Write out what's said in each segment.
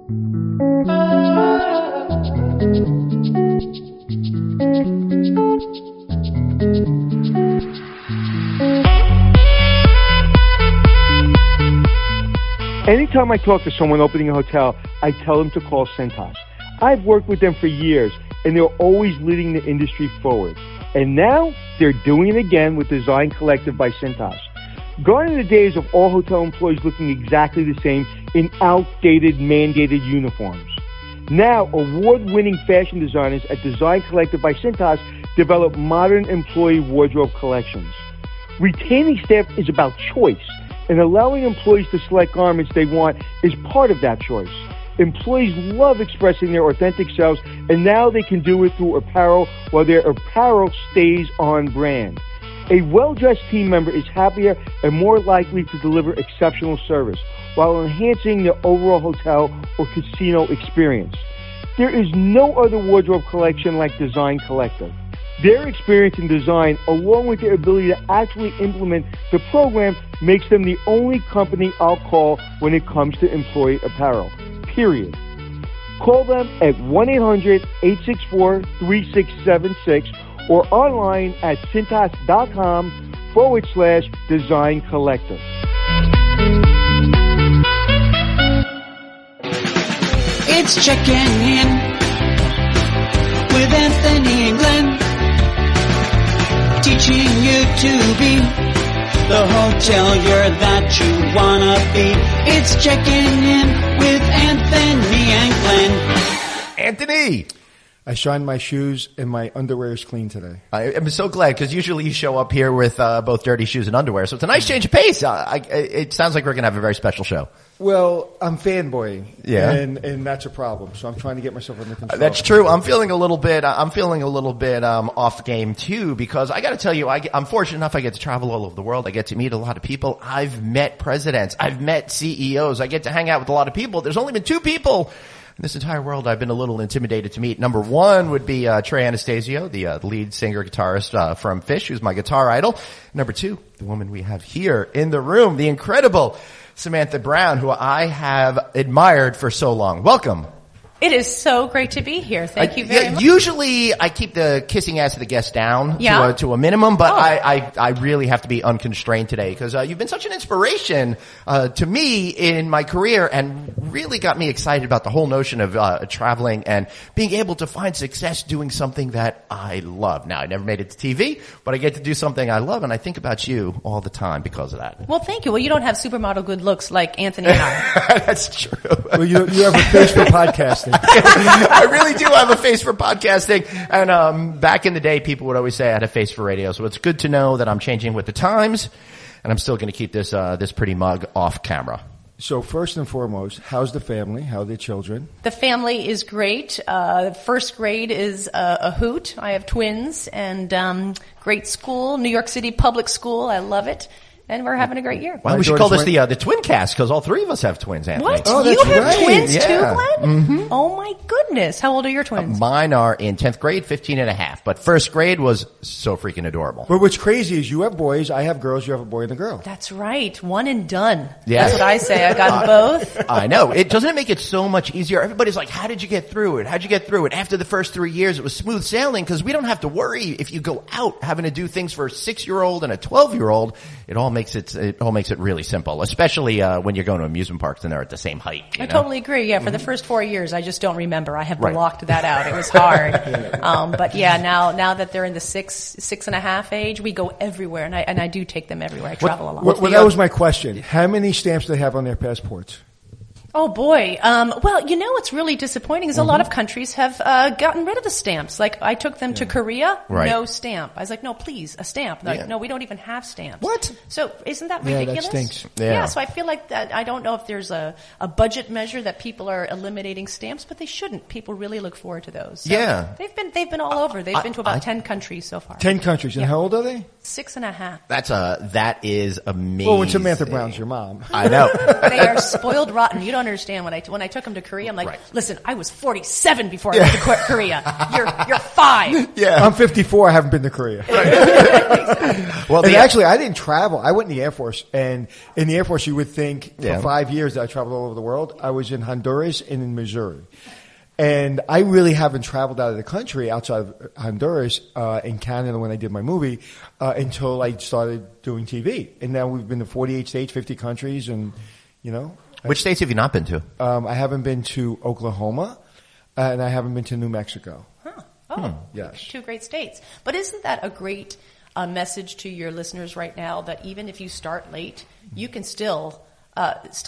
Anytime I talk to someone opening a hotel, I tell them to call Cintas. I've worked with them for years, and they're always leading the industry forward. And now, they're doing it again with Design Collective by Cintas. Gone are the days of all hotel employees looking exactly the same in outdated, mandated uniforms. Now, award-winning fashion designers at Design Collective by Cintas develop modern employee wardrobe collections. Retaining staff is about choice, and allowing employees to select garments they want is part of that choice. Employees love expressing their authentic selves, and now they can do it through apparel while their apparel stays on brand. A well-dressed team member is happier and more likely to deliver exceptional service while enhancing the overall hotel or casino experience. There is no other wardrobe collection like Design Collective. Their experience in design, along with their ability to actually implement the program, makes them the only company I'll call when it comes to employee apparel, period. Call them at 1-800-864-3676 or online at cintas.com/Design Collective. It's checking in with Anthony and Glenn, teaching you to be the hotelier that you wanna be. It's checking in with Anthony and Glenn. Anthony! I shined my shoes and my underwear is clean today. I'm so glad, because usually you show up here with both dirty shoes and underwear, so it's a nice change of pace. It sounds like we're going to have a very special show. Well, I'm fanboying, yeah, and that's a problem. So I'm trying to get myself under control. That's true. I'm feeling a little bit off game too, because I got to tell you, I'm fortunate enough. I get to travel all over the world. I get to meet a lot of people. I've met presidents. I've met CEOs. I get to hang out with a lot of people. There's only been two people in this entire world I've been a little intimidated to meet. Number one would be Trey Anastasio, the lead singer guitarist from Phish, who's my guitar idol. Number two, the woman we have here in the room, the incredible Samantha Brown, who I have admired for so long. Welcome. It is so great to be here. Thank you very much. Usually I keep the kissing ass of the guests down to a minimum, but I really have to be unconstrained today, because you've been such an inspiration to me in my career, and really got me excited about the whole notion of traveling and being able to find success doing something that I love. Now, I never made it to TV, but I get to do something I love, and I think about you all the time because of that. Well, thank you. Well, you don't have supermodel good looks like Anthony and I. That's true. Well, you have a face for podcasting. I really do have a face for podcasting. And back in the day, people would always say I had a face for radio. So it's good to know that I'm changing with the times, and I'm still going to keep this pretty mug off camera. So first and foremost, how's the family? How are the children? The family is great. First grade is a hoot. I have twins, and great school, New York City public school. I love it. And we're having a great year. Well, we should call this the twin cast, because all three of us have twins, Anthony. What? Oh, you have right. twins too, Yeah. Glenn? Mm-hmm. Oh my goodness. How old are your twins? Mine are in 10th grade, 15 and a half. But first grade was so freaking adorable. But what's crazy is you have boys, I have girls, you have a boy and a girl. That's right. One and done. Yeah. That's what I say. I got both. I know. Doesn't it make it so much easier? Everybody's like, how did you get through it? How'd you get through it? After the first 3 years, it was smooth sailing, because we don't have to worry if you go out having to do things for a 6-year-old and a 12-year-old. It all makes it really simple, especially when you're going to amusement parks and they're at the same height. I totally agree. Yeah, for the first 4 years, I just don't remember. I have blocked that out. It was hard. But yeah, now that they're in the 6.5 age, we go everywhere, and I do take them everywhere. I travel a lot. Well, that was my question. How many stamps do they have on their passports? Oh boy. Well, what's really disappointing is a lot of countries have gotten rid of the stamps. Like, I took them to Korea, no stamp. I was like, no, please, a stamp. They're like, no, we don't even have stamps. What? So isn't that ridiculous? Yeah, that stinks. Yeah. So I feel like that. I don't know if there's a budget measure that people are eliminating stamps, but they shouldn't. People really look forward to those. So Yeah. They've been all over. They've been to about 10 countries so far. 10 countries. And how old are they? 6.5. That is amazing. Well, when Samantha Brown's your mom. I know. They are spoiled rotten. You don't understand. When I took him to Korea, I'm like, Right. listen, I was 47 before I went to Korea. You're 5. Yeah. I'm 54. I haven't been to Korea. Well, And actually, I didn't travel. I went in the Air Force, and in the Air Force, you would think Yeah. for 5 years that I traveled all over the world. I was in Honduras and in Missouri. And I really haven't traveled out of the country outside of Honduras, in Canada when I did my movie, until I started doing TV. And now we've been to 48 states, 50 countries, and, you know. which states have you not been to? I haven't been to Oklahoma, and I haven't been to New Mexico. Huh. Oh, Yes. 2 great states. But isn't that a great message to your listeners right now that even if you start late, you can still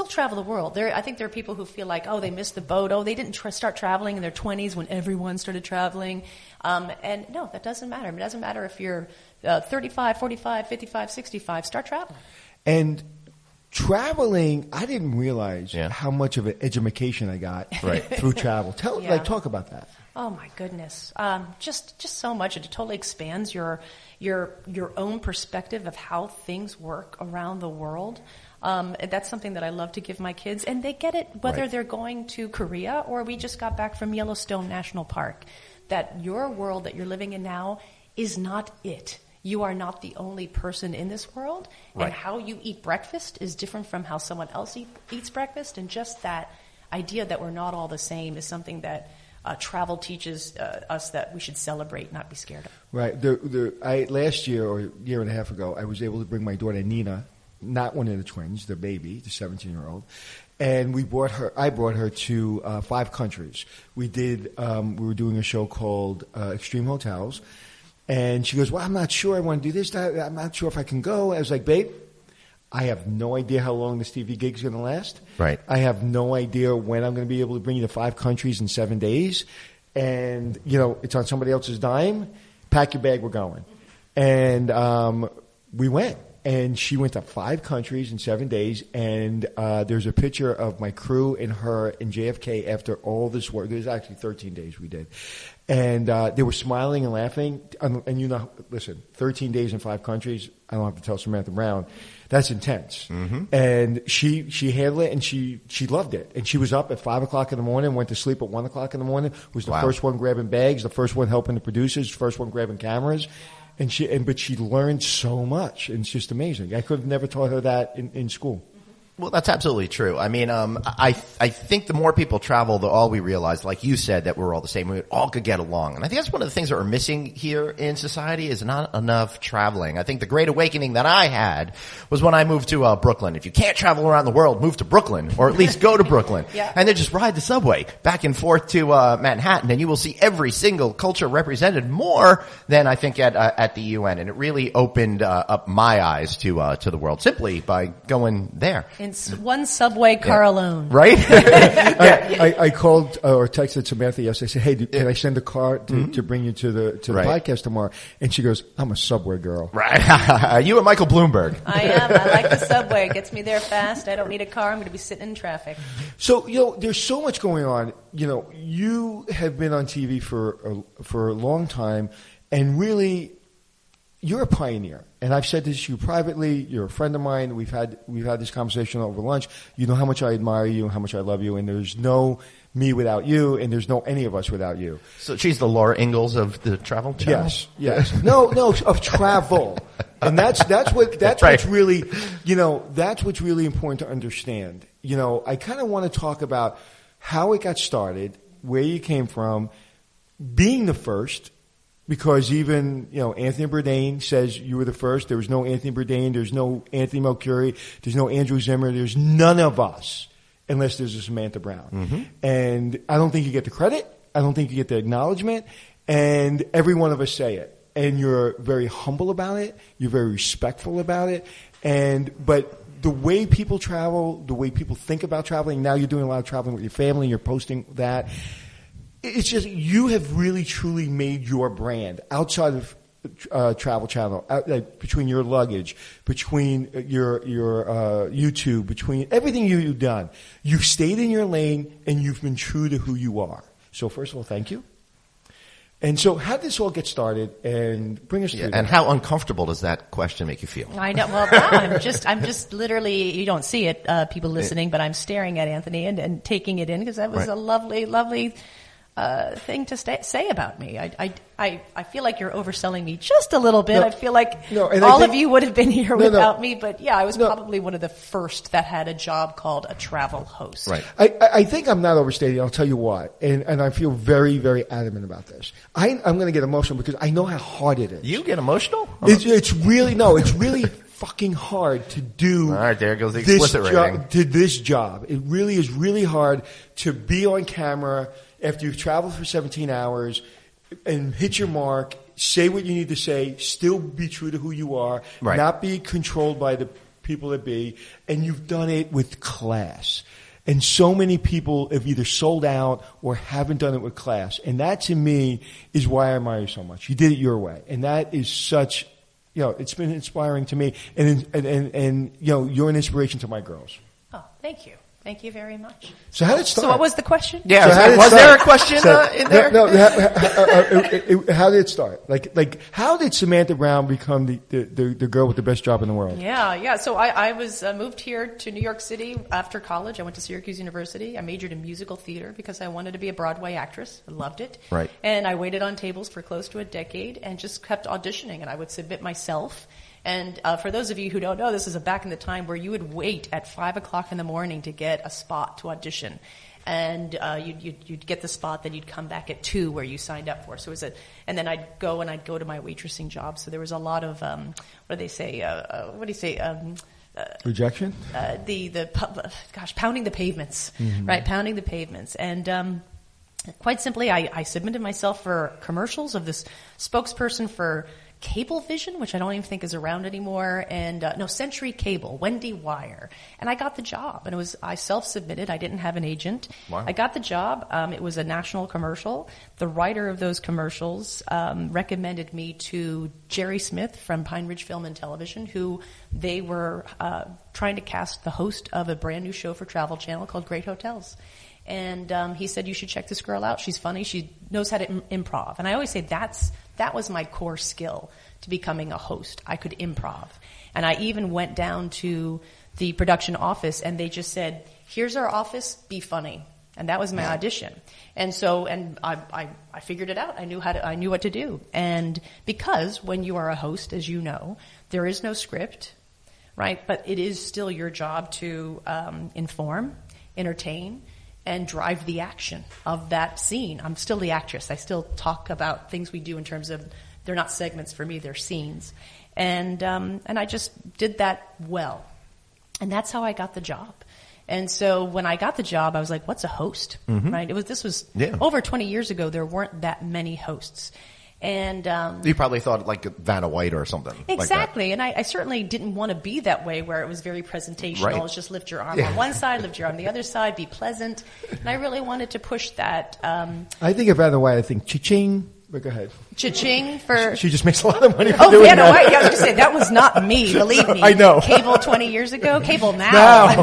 travel the world? I think there are people who feel like, oh, they missed the boat. Oh, they didn't start traveling in their 20s when everyone started traveling. And no, that doesn't matter. It doesn't matter if you're 35, 45, 55, 65. Start traveling. And traveling, I didn't realize Yeah. how much of an education I got Right. through travel. Yeah. Talk about that. Oh my goodness. Just so much. It totally expands your own perspective of how things work around the world. That's something that I love to give my kids, and they get it whether Right. they're going to Korea or we just got back from Yellowstone National Park. That your world that you're living in now is not it. You are not the only person in this world, Right. and how you eat breakfast is different from how someone else eats breakfast, and just that idea that we're not all the same is something that travel teaches us that we should celebrate, not be scared of. Right. Last year or a year and a half ago, I was able to bring my daughter Nina, not one of the twins, the baby, the 17-year-old, and I brought her to 5 countries. We were doing a show called Extreme Hotels, and she goes, well, I'm not sure I want to do this. I'm not sure if I can go. I was like, babe, I have no idea how long this TV gig is going to last. Right. I have no idea when I'm going to be able to bring you to 5 countries in 7 days. And, it's on somebody else's dime. Pack your bag, we're going. And we went. And she went to 5 countries in 7 days. And there's a picture of my crew and her in JFK after all this work. There's actually 13 days we did. And they were smiling and laughing. And listen, 13 days in 5 countries, I don't have to tell Samantha Brown. That's intense. Mm-hmm. And she handled it, and she loved it. And she was up at 5 o'clock in the morning, went to sleep at 1 o'clock in the morning, was the first one grabbing bags, the first one helping the producers, the first one grabbing cameras. But she learned so much, and it's just amazing. I could have never taught her that in school. Well, that's absolutely true. I mean, I think the more people travel, the all we realize, like you said, that we're all the same. We all could get along. And I think that's one of the things that we're missing here in society is not enough traveling. I think the great awakening that I had was when I moved to Brooklyn. If you can't travel around the world, move to Brooklyn, or at least go to Brooklyn. Yeah. And then just ride the subway back and forth to Manhattan, and you will see every single culture represented more than I think at the UN. And it really opened up my eyes to the world simply by going there. In one subway car alone. Right? I called or texted Samantha yesterday. I said, hey, can I send a car to bring you to the Right. podcast tomorrow? And she goes, I'm a subway girl. Right. You and Michael Bloomberg. I am. I like the subway. It gets me there fast. I don't need a car. I'm going to be sitting in traffic. So, there's so much going on. You have been on TV for a long time, and really, you're a pioneer. And I've said this to you privately. You're a friend of mine. We've had this conversation over lunch. You know how much I admire you and how much I love you. And there's no me without you, and there's no any of us without you. So she's the Laura Ingalls of the Travel Channel? Yes. No, of travel. And that's Right. what's really, that's what's really important to understand. I kind of want to talk about how it got started, where you came from, being the first, because even, Anthony Bourdain says you were the first. There was no Anthony Bourdain. There's no Anthony Mercuri. There's no Andrew Zimmer. There's none of us unless there's a Samantha Brown. Mm-hmm. And I don't think you get the credit. I don't think you get the acknowledgement. And every one of us say it. And you're very humble about it. You're very respectful about it. But the way people travel, the way people think about traveling, now you're doing a lot of traveling with your family, you're posting that. It's just, you have really truly made your brand outside of Travel Channel, between your luggage, between your YouTube, between everything you've done. You've stayed in your lane and you've been true to who you are. So first of all, thank you. And so how did this all get started, and bring us through And that? how uncomfortable does that question make you feel? I know. Well, now I'm just literally, you don't see it, people listening, but I'm staring at Anthony and taking it in because that was Right. a lovely, lovely thing to say about me. I feel like you're overselling me just a little bit. No, I feel like no, and I all think- of you would have been here No, no. without me, but yeah, I was No. probably one of the first that had a job called a travel host. Right. I think I'm not overstating. I'll tell you why. And I feel very, very adamant about this. I'm going to get emotional because I know how hard it is. You get emotional? It's really fucking hard to do. All right, there goes the this explicit rating. to this job. It really is really hard to be on camera after you've traveled for 17 hours and hit your mark, say what you need to say, still be true to who you are, Right. not be controlled by the people that be, and you've done it with class. And so many people have either sold out or haven't done it with class. And that to me is why I admire you so much. You did it your way. And that is such, it's been inspiring to me. And you're an inspiration to my girls. Oh, thank you. Thank you very much. So how did it start? So what was the question? Yeah. So how did it was start? there a question in there? No. How did it start? Like, how did Samantha Brown become the girl with the best job in the world? Yeah. So I was moved here to New York City after college. I went to Syracuse University. I majored in musical theater because I wanted to be a Broadway actress. I loved it. Right. And I waited on tables for close to a decade and just kept auditioning. And I would submit myself. And for those of you who don't know, this is back in the time where you would wait at 5 o'clock in the morning to get a spot to audition. And you'd get the spot, then you'd come back at 2 where you signed up for. So it was and then I'd go to my waitressing job. So there was a lot of Rejection? Pounding the pavements, right? Pounding the pavements. And quite simply, I submitted myself for commercials of this spokesperson for Cablevision, which I don't even think is around anymore, and Century Cable, Wendy Wire, and I got the job. And I self-submitted. I didn't have an agent. Wow. I got the job. It was a national commercial. The writer of those commercials recommended me to Jerry Smith from Pine Ridge Film and Television, who they were trying to cast the host of a brand new show for Travel Channel called Great Hotels. And he said, you should check this girl out. She's funny. She knows how to improv. And I always say that was my core skill to becoming a host. I could improv. And I even went down to the production office and they just said, here's our office, be funny. And that was my audition. And so, I figured it out. I knew what to do. And because when you are a host, as you know, there is no script, right? But it is still your job to inform, entertain, and drive the action of that scene. I'm still the actress. I still talk about things we do in terms of, they're not segments for me, they're scenes. And I just did that well. And that's how I got the job. And so when I got the job, I was like, what's a host? Right? This was over 20 years ago. There weren't that many hosts. And You probably thought like Vanna White or something. exactly. Like that. And I certainly didn't want to be that way where it was very presentational. Right. It's just lift your arm on one side, lift your arm on the other side, be pleasant. And I really wanted to push that. I think of Vanna White, I think cha-ching. But go ahead. Cha-ching for... She just makes a lot of money for Oh, doing Vanna that. White. Yeah, I was going to say, that was not me, believe me. I know. Cable 20 years ago, cable now.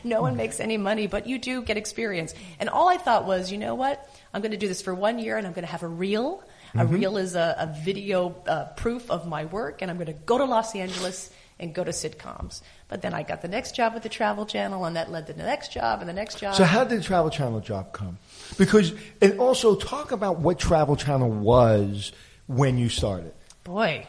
No one makes any money, but you do get experience. And all I thought was, you know what? I'm going to do this for 1 year and I'm going to have a reel. A reel is a video proof of my work, and I'm going to go to Los Angeles and go to sitcoms. But then I got the next job with the Travel Channel, and that led to the next job and the next job. So how did the Travel Channel job come? And also talk about what Travel Channel was when you started. Boy,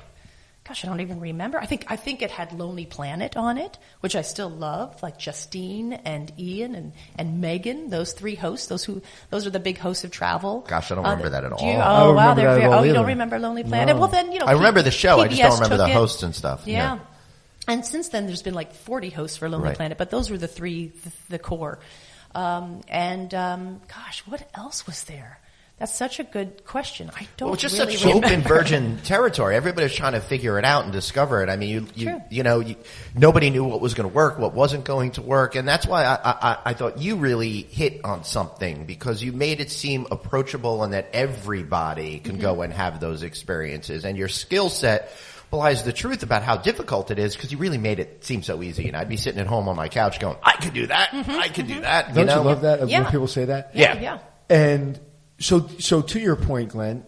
gosh, I don't even remember. I think it had Lonely Planet on it, which I still love, like Justine and Ian and Megan, those three hosts, those are the big hosts of Travel. Gosh, I don't remember that at all. Do you? I don't Oh, wow, remember that at all you either. don't remember Lonely Planet? No. Well, then, I remember the show. I just don't PBS remember the took it. hosts and stuff. Yeah. And since then, there's been like 40 hosts for Lonely Right. Planet, but those were the three, the core. Gosh, what else was there? That's such a good question. I don't Well, it's just really such remember. open virgin territory. Everybody's trying to figure it out and discover it. I mean, True. nobody knew what was going to work, what wasn't going to work, and that's why I thought you really hit on something, because you made it seem approachable and that everybody can go and have those experiences, and your skill set belies the truth about how difficult it is, because you really made it seem so easy. And I'd be sitting at home on my couch going, I could do that. I could do that. Don't you know? love that Yeah. when people say that? Yeah. And So to your point, Glenn,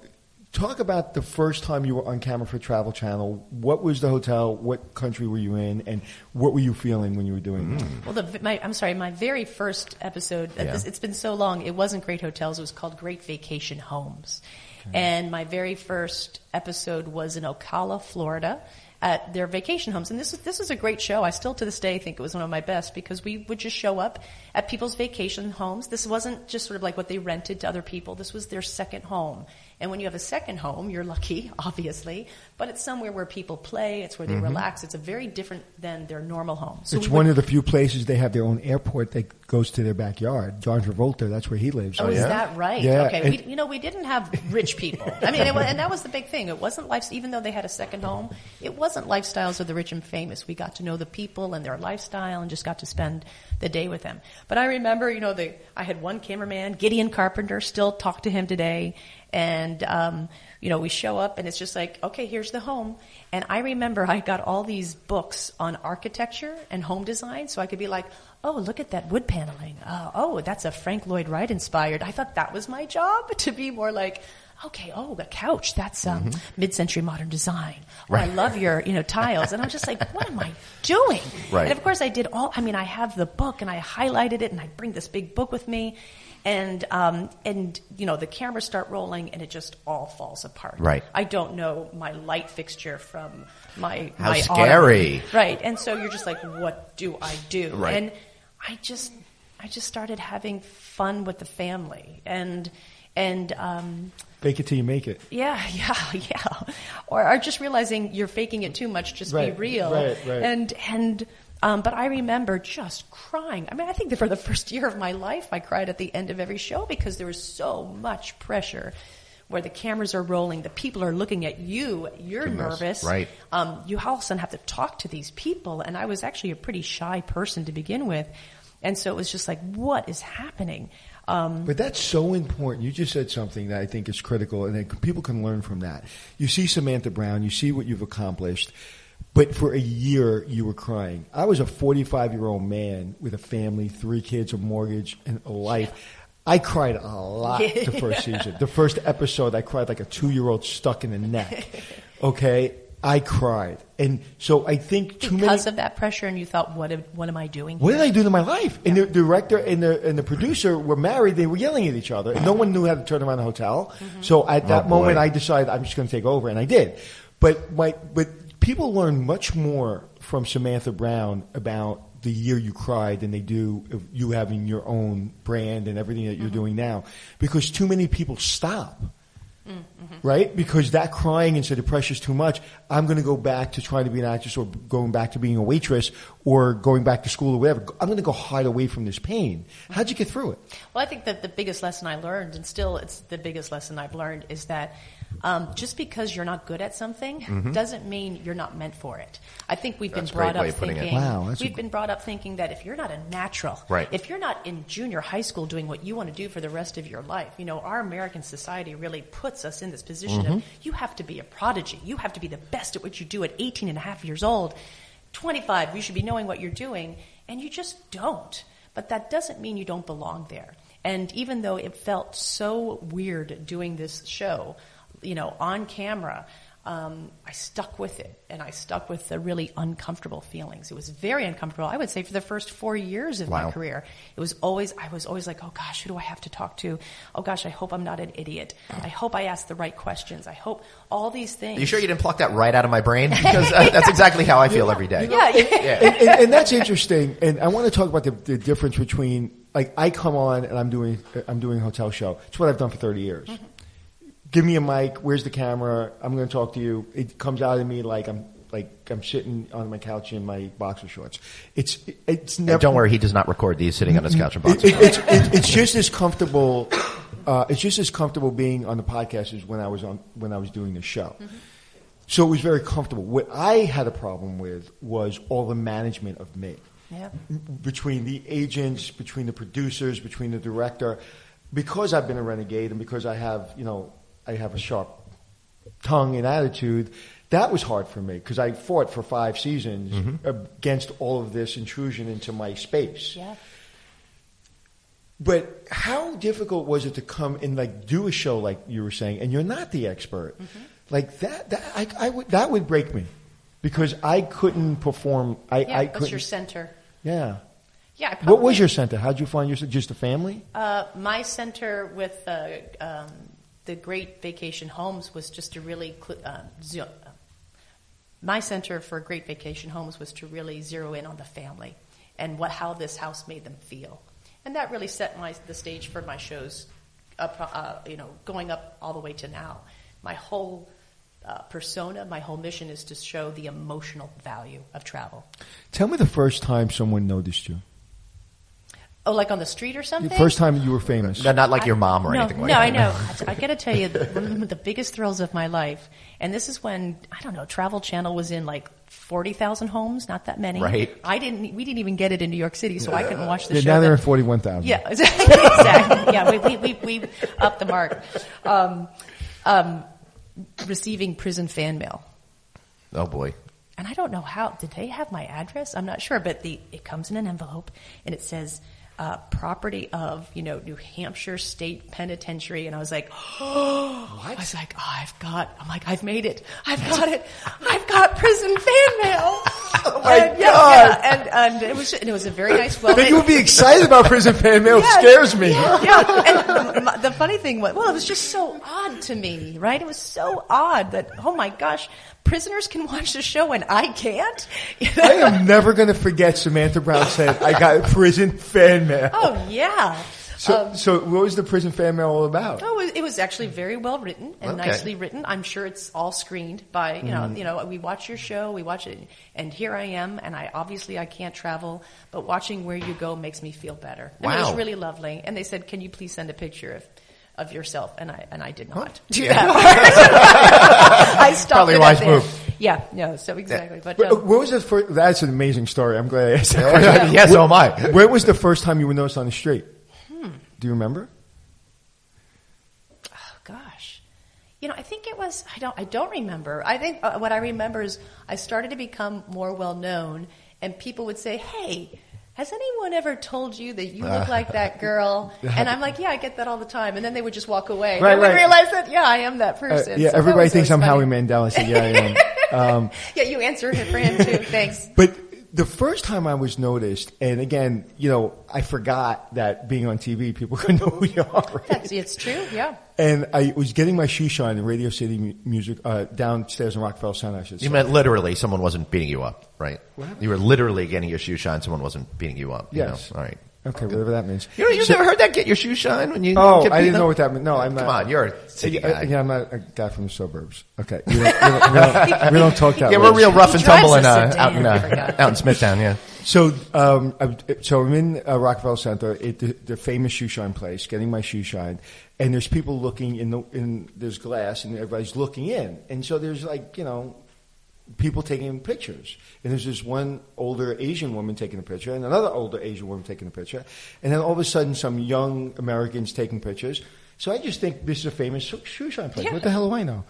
talk about the first time you were on camera for Travel Channel. What was the hotel? What country were you in? And what were you feeling when you were doing it? Well, I'm sorry, my very first episode, it's been so long, it wasn't Great Hotels, it was called Great Vacation Homes. Okay. And my very first episode was in Ocala, Florida, at their vacation homes. And this is a great show. I still to this day think it was one of my best because we would just show up at people's vacation homes. This wasn't just sort of like what they rented to other people. This was their second home. And when you have a second home, you're lucky, obviously, but it's somewhere where people play, it's where they relax. It's a very different than their normal home. So it's one of the few places they have their own airport that goes to their backyard. John Travolta, that's where he lives. Oh, is that right? Yeah. Okay. We didn't have rich people. I mean, and that was the big thing. It wasn't even though they had a second home, it wasn't lifestyles of the rich and famous. We got to know the people and their lifestyle and just got to spend the day with them. But I remember, I had one cameraman, Gideon Carpenter, still talk to him today. And, we show up and it's just like, okay, here's the home. And I remember I got all these books on architecture and home design so I could be like, oh, look at that wood paneling. Oh, that's a Frank Lloyd Wright inspired. I thought that was my job, to be more like, okay, the couch, that's mid-century modern design. Right. I love your, tiles. And I'm just like, what am I doing? Right. And of course I I have the book and I highlighted it and I bring this big book with me. And the cameras start rolling and it just all falls apart. Right. I don't know my light fixture from my How scary. Auto. Right. And so you're just like, what do I do? Right. And I just started having fun with the family and fake it till you make it. Yeah. Or just realizing you're faking it too much, just be real. Right. But I remember just crying. I mean, I think that for the first year of my life, I cried at the end of every show because there was so much pressure where the cameras are rolling, the people are looking at you, you're nervous. Right. You all of a sudden have to talk to these people. And I was actually a pretty shy person to begin with. And so it was just like, what is happening? But that's so important. You just said something that I think is critical, and that people can learn from that. You see Samantha Brown, you see what you've accomplished, but for a year you were crying. I was a 45-year-old man with a family, 3 kids, a mortgage, and a life. I cried a lot the first season. The first episode, I cried like a 2-year-old stuck in the neck. Okay? I cried. And so I think because of that pressure, and you thought, what am I doing here? What did I do to my life? And the director and the producer were married. They were yelling at each other. And no one knew how to turn around a hotel. So at that moment, I decided I'm just going to take over, and I did. But people learn much more from Samantha Brown about the year you cried than they do of you having your own brand and everything that you're doing now, because too many people stop. Right? Because that crying and so the pressure's too much. I'm going to go back to trying to be an actress, or going back to being a waitress, or going back to school or whatever. I'm going to go hide away from this pain. How'd you get through it? Well, I think that the biggest lesson I learned, and still it's the biggest lesson I've learned, is that just because you're not good at something doesn't mean you're not meant for it. I think we've been brought up thinking that if you're not a natural, if you're not in junior high school doing what you want to do for the rest of your life, our American society really puts us in this position of you have to be a prodigy. You have to be the best at what you do at 18 and a half years old. 25, you should be knowing what you're doing, and you just don't. But that doesn't mean you don't belong there. And even though it felt so weird doing this show, on camera, I stuck with it, and I stuck with the really uncomfortable feelings. It was very uncomfortable. I would say for the first 4 years of my career, I was always like, oh gosh, who do I have to talk to? Oh gosh, I hope I'm not an idiot. I hope I ask the right questions. I hope all these things. Are you sure you didn't pluck that right out of my brain? Because that's exactly how I feel every day. And that's interesting. And I want to talk about the difference between, like, I come on and I'm doing a hotel show. It's what I've done for 30 years. Give me a mic. Where's the camera? I'm going to talk to you. It comes out of me like I'm sitting on my couch in my boxer shorts. It's never. Don't worry, he does not record these sitting on his couch in boxer shorts. It's just as comfortable. It's just as comfortable being on the podcast as when I was doing the show. So it was very comfortable. What I had a problem with was all the management of me. Yeah. Between the agents, between the producers, between the director, because I've been a renegade and because I have a sharp tongue and attitude, that was hard for me because I fought for 5 seasons against all of this intrusion into my space. Yeah. But how difficult was it to come and like do a show like you were saying, and you're not the expert? Like that would break me because I couldn't perform. I couldn't. What's your center? Yeah. Yeah. What was your center? How'd you find your just a family? My center with the Great Vacation Homes was just to really. My center for Great Vacation Homes was to really zero in on the family and how this house made them feel, and that really set the stage for my shows. Going up all the way to now, my whole persona, my whole mission is to show the emotional value of travel. Tell me the first time someone noticed you. Oh, like on the street or something? The first time you were famous. Not like your mom or anything like that. No, I know. I got to tell you, one of the biggest thrills of my life, and this is when, I don't know, Travel Channel was in like 40,000 homes, not that many. Right. We didn't even get it in New York City, so I couldn't watch the show. Now they're at 41,000. Yeah, exactly. Yeah, we upped the mark. Receiving prison fan mail. Oh boy. And I don't know how, did they have my address? I'm not sure, but it comes in an envelope and it says, property of, New Hampshire State Penitentiary. And I was like, oh, I was like, I've made it. I've got it. I've got prison fan mail. Oh my God. Yeah. And it was a very nice, That you would be excited about prison fan mail scares me. Yeah. And the funny thing was, it was just so odd to me, right? It was so odd that, oh my gosh, prisoners can watch the show and I can't. I am never going to forget Samantha Brown said, I got prison fan mail. Oh, yeah. So what was the prison fan mail all about? Oh, it was actually very well written and nicely written. I'm sure it's all screened by, we watch your show, we watch it, and here I am, and I can't travel, but watching where you go makes me feel better. And it was really lovely. And they said, can you please send a picture of yourself? And I did not do that. I stopped Probably it a wise at there. move. Yeah, no, so exactly. But what was the first? That's an amazing story. I'm glad I asked that question. Yeah, so am I. Where was the first time you were noticed on the street? Do you remember? Oh gosh, I think it was. I don't remember. I think what I remember is I started to become more well known, and people would say, "Hey, has anyone ever told you that you look like that girl?" And I'm like, "Yeah, I get that all the time." And then they would just walk away. Right, and I would realize that, I am that person. Yeah, so everybody thinks I'm funny. Howie Mandel. I said, yeah, I am. Yeah, you answer for him too. Thanks. But the first time I was noticed, and again, I forgot that being on TV, people couldn't know who you are. Right? It's true, yeah. And I was getting my shoe shine in Radio City Music downstairs in Rockefeller Center, I should say. You meant literally someone wasn't beating you up, right? What happened? You were literally getting your shoe shine, someone wasn't beating you up. Yes. All right. Okay, whatever that means. You've never heard that? Get your shoe shine when you Oh, get I didn't beaten know up? what that meant. No, I'm not. Come on, you're a city guy. Yeah, I'm not a guy from the suburbs. Okay. We don't talk that way. Yeah, we're real rough and He drives tumble in, a out sedan, in Smithtown, yeah. So I'm in Rockefeller Center, the famous shoe shine place, getting my shoe shine, and there's people looking there's glass, and everybody's looking in, and so there's people taking pictures, and there's this one older Asian woman taking a picture, and another older Asian woman taking a picture, and then all of a sudden some young Americans taking pictures. So I just think this is a famous shoe shine place. Yeah. What the hell do I know?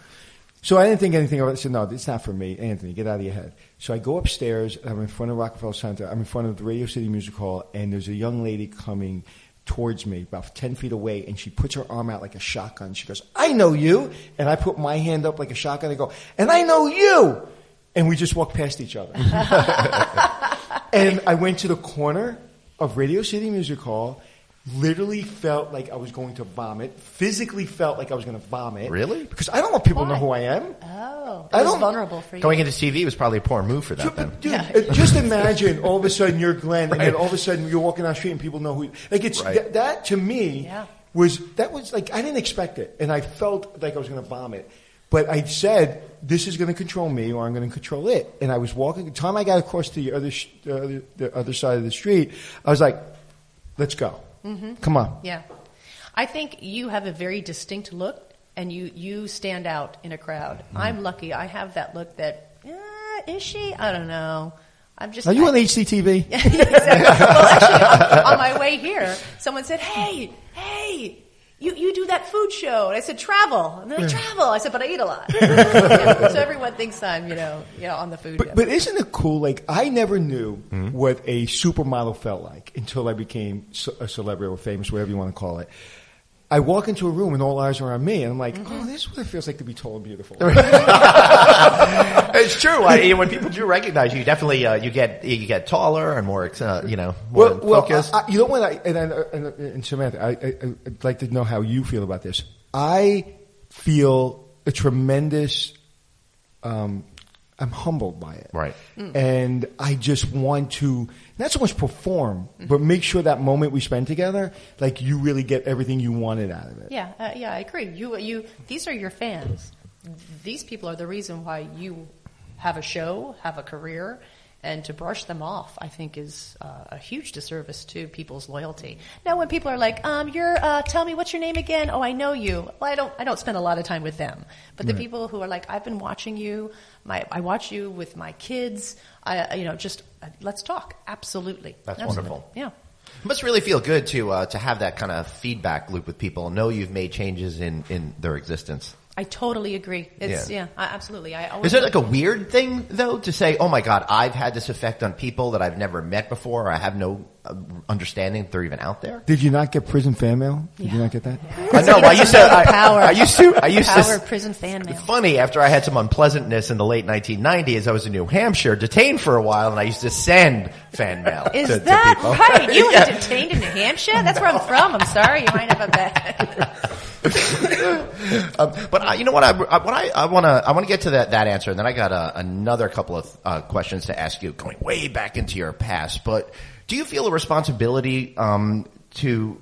So I didn't think anything of it. I said, no, it's not for me. Anthony, get out of your head. So I go upstairs. I'm in front of Rockefeller Center. I'm in front of the Radio City Music Hall, and there's a young lady coming towards me about 10 feet away, and she puts her arm out like a shotgun. She goes, I know you. And I put my hand up like a shotgun. I go, and I know you. And we just walked past each other. And I went to the corner of Radio City Music Hall, literally felt like I was going to vomit, physically felt like I was going to vomit. Really? Because I don't want people to know who I am. Oh, I it was don't- vulnerable for you. Going into TV was probably a poor move for that then. Dude, just imagine all of a sudden you're Glenn, and then all of a sudden you're walking down the street and people know who. Like it's Right. that to me Yeah. was like I didn't expect it, and I felt like I was going to vomit. But I said, "This is going to control me, or I'm going to control it." And I was walking. The time I got across to the other side of the street, I was like, "Let's go, come on." Yeah. I think you have a very distinct look, and you stand out in a crowd. I'm lucky. I have that look that, is she? I don't know. I'm just. Are you on HCTV? Exactly. Well, actually, on my way here, someone said, hey, you do that food show. And I said, travel. And they're like, travel. I said, but I eat a lot. So everyone thinks I'm, on the food. But isn't it cool? Like, I never knew what a supermodel felt like until I became a celebrity or famous, whatever you want to call it. I walk into a room and all eyes are on me, and I'm like, oh, this is what it feels like to be tall and beautiful. It's true. When people do recognize you, definitely you get taller and more, more focused. And Samantha, I'd like to know how you feel about this. I feel a tremendous. I'm humbled by it. Right. And I just want to, not so much perform, but make sure that moment we spend together, like you really get everything you wanted out of it. Yeah, I agree. These are your fans. These people are the reason why you have a show, have a career, and to brush them off, I think, is a huge disservice to people's loyalty. Now, when people are like, tell me what's your name again? Oh, I know you. Well, I don't spend a lot of time with them. But the people who are like, I've been watching you. I watch you with my kids. Let's talk. Absolutely. That's Absolutely. wonderful. Yeah. It must really feel good to have that kind of feedback loop with people and know you've made changes in their existence. I totally agree. Absolutely. Is it like a weird thing, though, to say, oh, my God, I've had this effect on people that I've never met before, or I have no understanding that they're even out there? Did you not get prison fan mail? Did you not get that? No, I used to. I used power to. of prison fan mail. Funny, after I had some unpleasantness in the late 1990s, I was in New Hampshire, detained for a while, and I used to send fan mail to people. Right? You were detained in New Hampshire? That's where I'm from. I'm sorry. You might have a bad. But you know what? I want to get to that answer, and then I got another couple of questions to ask you, going way back into your past. But do you feel a responsibility to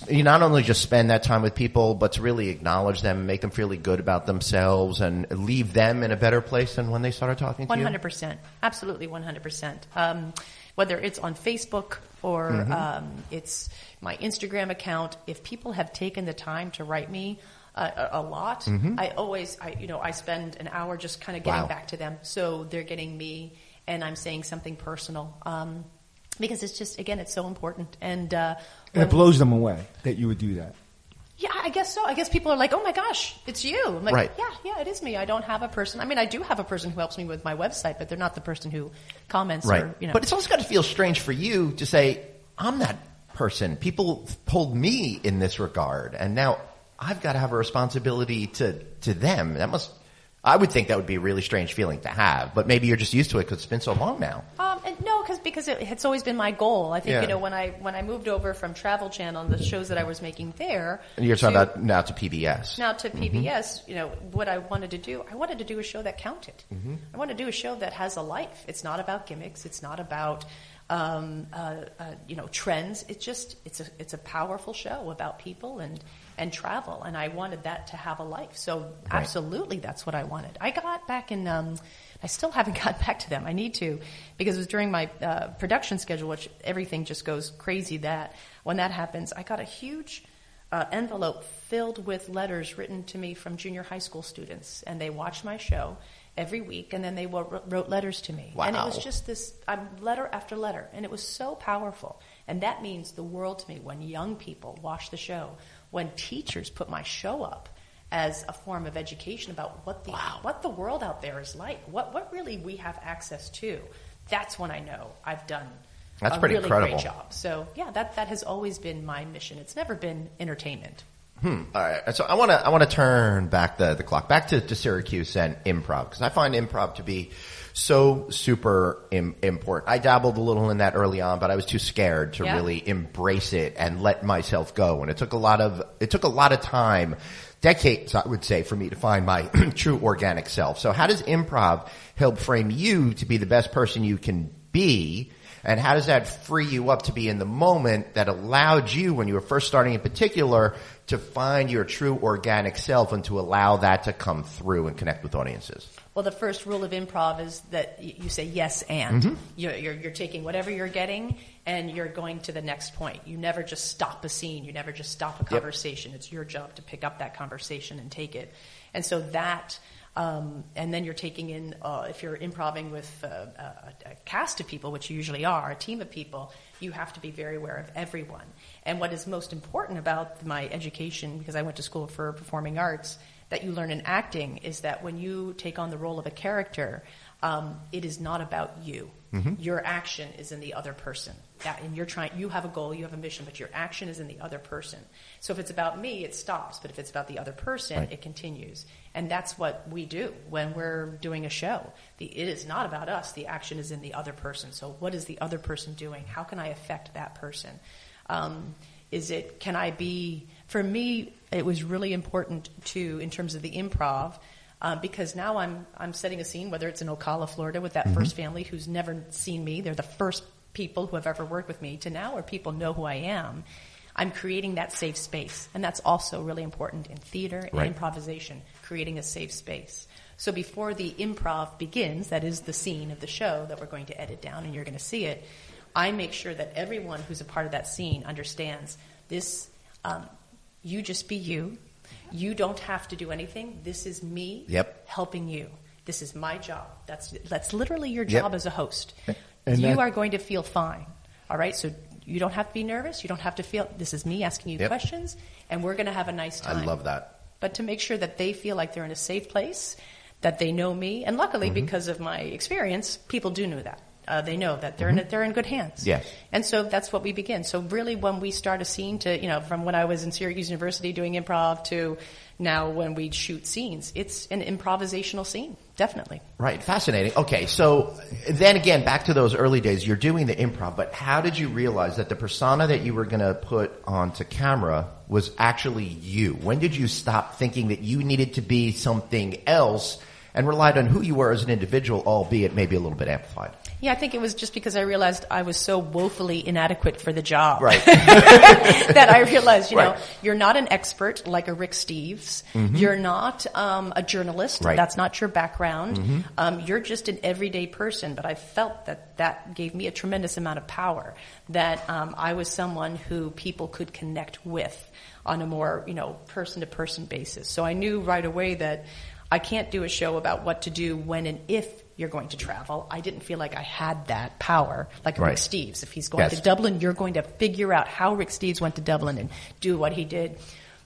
you not only just spend that time with people, but to really acknowledge them, make them feel really good about themselves, and leave them in a better place than when they started talking to you? 100%, absolutely 100%. Whether it's on Facebook or it's my Instagram account, if people have taken the time to write me a lot, I spend an hour just kind of getting back to them, so they're getting me, and I'm saying something personal. Because it's just, again, it's so important. And it blows them away that you would do that. Yeah, I guess so. I guess people are like, oh my gosh, it's you. I'm like, right. Yeah, it is me. I don't have a person. I mean, I do have a person who helps me with my website, but they're not the person who comments. Right. Or, But it's also got to feel strange for you to say, I'm that person. People pulled me in this regard, and now I've got to have a responsibility to them. I would think that would be a really strange feeling to have, but maybe you're just used to it because it's been so long now. No, because it's always been my goal. I think when I moved over from Travel Channel and the shows that I was making there, and you're talking about now to PBS. Now to PBS, what I wanted to do a show that counted. I wanted to do a show that has a life. It's not about gimmicks. It's not about trends. It's a powerful show about people and travel, and I wanted that to have a life. So absolutely, that's what I wanted. I got back in. I still haven't got back to them. I need to, because it was during my production schedule, which everything just goes crazy. That when that happens, I got a huge envelope filled with letters written to me from junior high school students, and they watched my show every week, and then they wrote letters to me. Wow. And it was just this letter after letter, and it was so powerful. And that means the world to me when young people watch the show, when teachers put my show up as a form of education about what the world out there is like, what really we have access to. That's when I know I've done That's a pretty really incredible. great job. So yeah, that has always been my mission. It's never been entertainment. All right. So I want to turn back the clock back to Syracuse and improv, because I find improv to be so super important. I dabbled a little in that early on, but I was too scared to really embrace it and let myself go. And it took a lot of time, decades, I would say, for me to find my true organic self. So how does improv help frame you to be the best person you can be? And how does that free you up to be in the moment that allowed you, when you were first starting in particular, to find your true organic self and to allow that to come through and connect with audiences? Well, the first rule of improv is that you say yes and. Mm-hmm. You're taking whatever you're getting and you're going to the next point. You never just stop a scene. You never just stop a conversation. It's your job to pick up that conversation and take it. And so that And then you're taking in, if you're improvising with a cast of people, which you usually are, a team of people, you have to be very aware of everyone. And what is most important about my education, because I went to school for performing arts, that you learn in acting is that when you take on the role of a character, it is not about you. Mm-hmm. Your action is in the other person. And you have a goal, you have a mission, but your action is in the other person. So if it's about me, it stops. But if it's about the other person, right, it continues. And that's what we do when we're doing a show. It is not about us. The action is in the other person. So what is the other person doing? How can I affect that person? For me, it was really important in terms of the improv, because now I'm setting a scene, whether it's in Ocala, Florida, with that first family who's never seen me. They're the first people who have ever worked with me, to now where people know who I am. I'm creating that safe space. And that's also really important in theater and improvisation, creating a safe space. So before the improv begins, that is the scene of the show that we're going to edit down and you're going to see it, I make sure that everyone who's a part of that scene understands this. You just be you. You don't have to do anything. This is me helping you. This is my job. That's literally your job as a host. And you are going to feel fine. All right? So you don't have to be nervous. You don't have to feel, this is me asking you questions, and we're going to have a nice time. I love that. But to make sure that they feel like they're in a safe place, that they know me, and luckily because of my experience, people do know that. They know that they're in good hands. Yes. And so that's what we begin. So really when we start a scene from when I was in Syracuse University doing improv to now when we shoot scenes, it's an improvisational scene. Definitely. Right. Fascinating. Okay. So then again, back to those early days, you're doing the improv, but how did you realize that the persona that you were going to put onto camera was actually you? When did you stop thinking that you needed to be something else and relied on who you were as an individual, albeit maybe a little bit amplified? Yeah, I think it was just because I realized I was so woefully inadequate for the job. Right. That I realized, you're not an expert like a Rick Steves. Mm-hmm. You're not a journalist. Right. That's not your background. Mm-hmm. You're just an everyday person. But I felt that gave me a tremendous amount of power, that I was someone who people could connect with on a more, person-to-person basis. So I knew right away that I can't do a show about what to do when and if you're going to travel. I didn't feel like I had that power, like Rick Steves. If he's going to Dublin, you're going to figure out how Rick Steves went to Dublin and do what he did.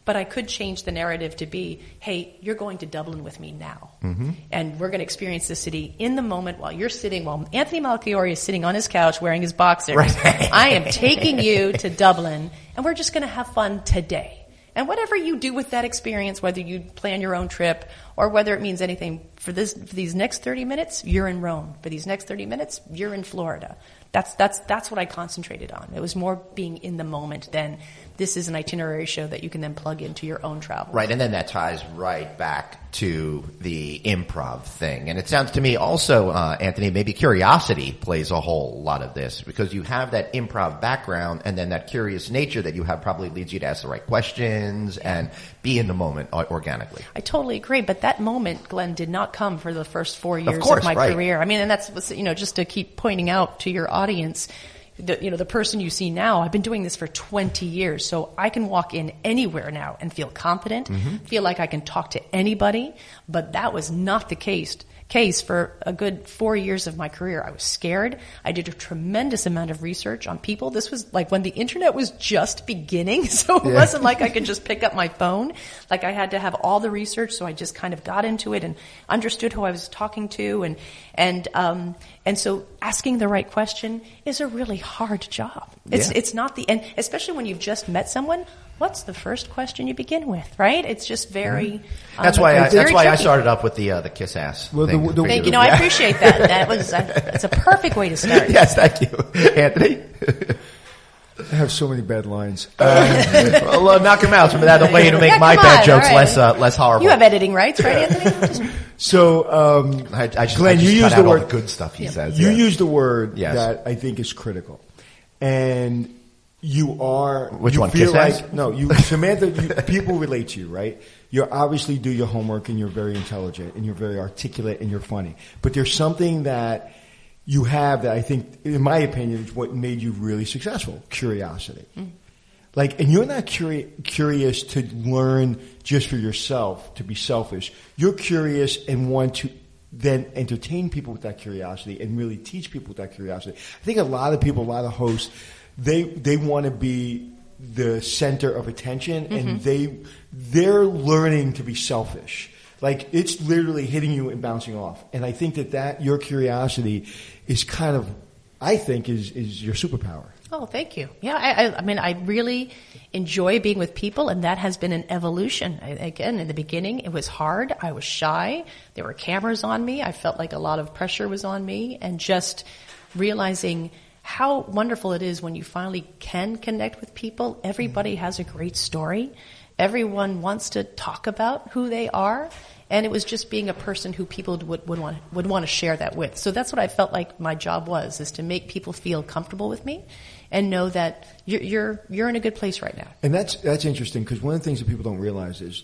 But I could change the narrative to be, hey, you're going to Dublin with me now. Mm-hmm. And we're going to experience the city in the moment while Anthony Malchiori is sitting on his couch wearing his boxers. Right. I am taking you to Dublin, and we're just going to have fun today. And whatever you do with that experience, whether you plan your own trip or whether it means anything, for these next 30 minutes, you're in Rome. For these next 30 minutes, you're in Florida. That's what I concentrated on. It was more being in the moment than this is an itinerary show that you can then plug into your own travel. Right, and then that ties right back to the improv thing. And it sounds to me also, Anthony, maybe curiosity plays a whole lot of this, because you have that improv background, and then that curious nature that you have probably leads you to ask the right questions and be in the moment organically. I totally agree, but that moment, Glenn, did not come for the first 4 years of my career. I mean, and that's, just to keep pointing out to your audience, the person you see now, I've been doing this for 20 years, so I can walk in anywhere now and feel confident, feel like I can talk to anybody, but that was not the case for a good 4 years of my career. I was scared. I did a tremendous amount of research on people. This was like when the internet was just beginning, so it wasn't like I could just pick up my phone. Like I had to have all the research, so I just kind of got into it and understood who I was talking to, and so asking the right question is a really hard job. It's not and especially when you've just met someone. What's the first question you begin with, right? It's just very. That's why I started up with the kiss ass. Thing. Thank you. No, I appreciate that. It's a perfect way to start. Yes, thank you, Anthony. I have so many bad lines. Well, knock them out. Some of that the way to make my bad jokes less horrible. You have editing rights, right, Anthony? So, Glenn, you used the word all the good stuff he says. You used the word that I think is critical, and. You are. Which you one? Feel Kiss like no, Samantha. People relate to you, right? You obviously do your homework, and you're very intelligent, and you're very articulate, and you're funny. But there's something that you have that I think, in my opinion, is what made you really successful: curiosity. Like, and you're not curious to learn just for yourself, to be selfish. You're curious and want to then entertain people with that curiosity and really teach people with that curiosity. I think a lot of people, a lot of hosts, they want to be the center of attention, and they're learning to be selfish. Like, it's literally hitting you and bouncing off. And I think that your curiosity is kind of, I think, is your superpower. Oh, thank you. Yeah, I mean, I really enjoy being with people, and that has been an evolution. Again, in the beginning, it was hard. I was shy. There were cameras on me. I felt like a lot of pressure was on me, and just realizing how wonderful it is when you finally can connect with people. Everybody has a great story. Everyone wants to talk about who they are. And it was just being a person who people would want to share that with. So that's what I felt like my job was, is to make people feel comfortable with me and know that you're in a good place right now. And that's interesting, because one of the things that people don't realize is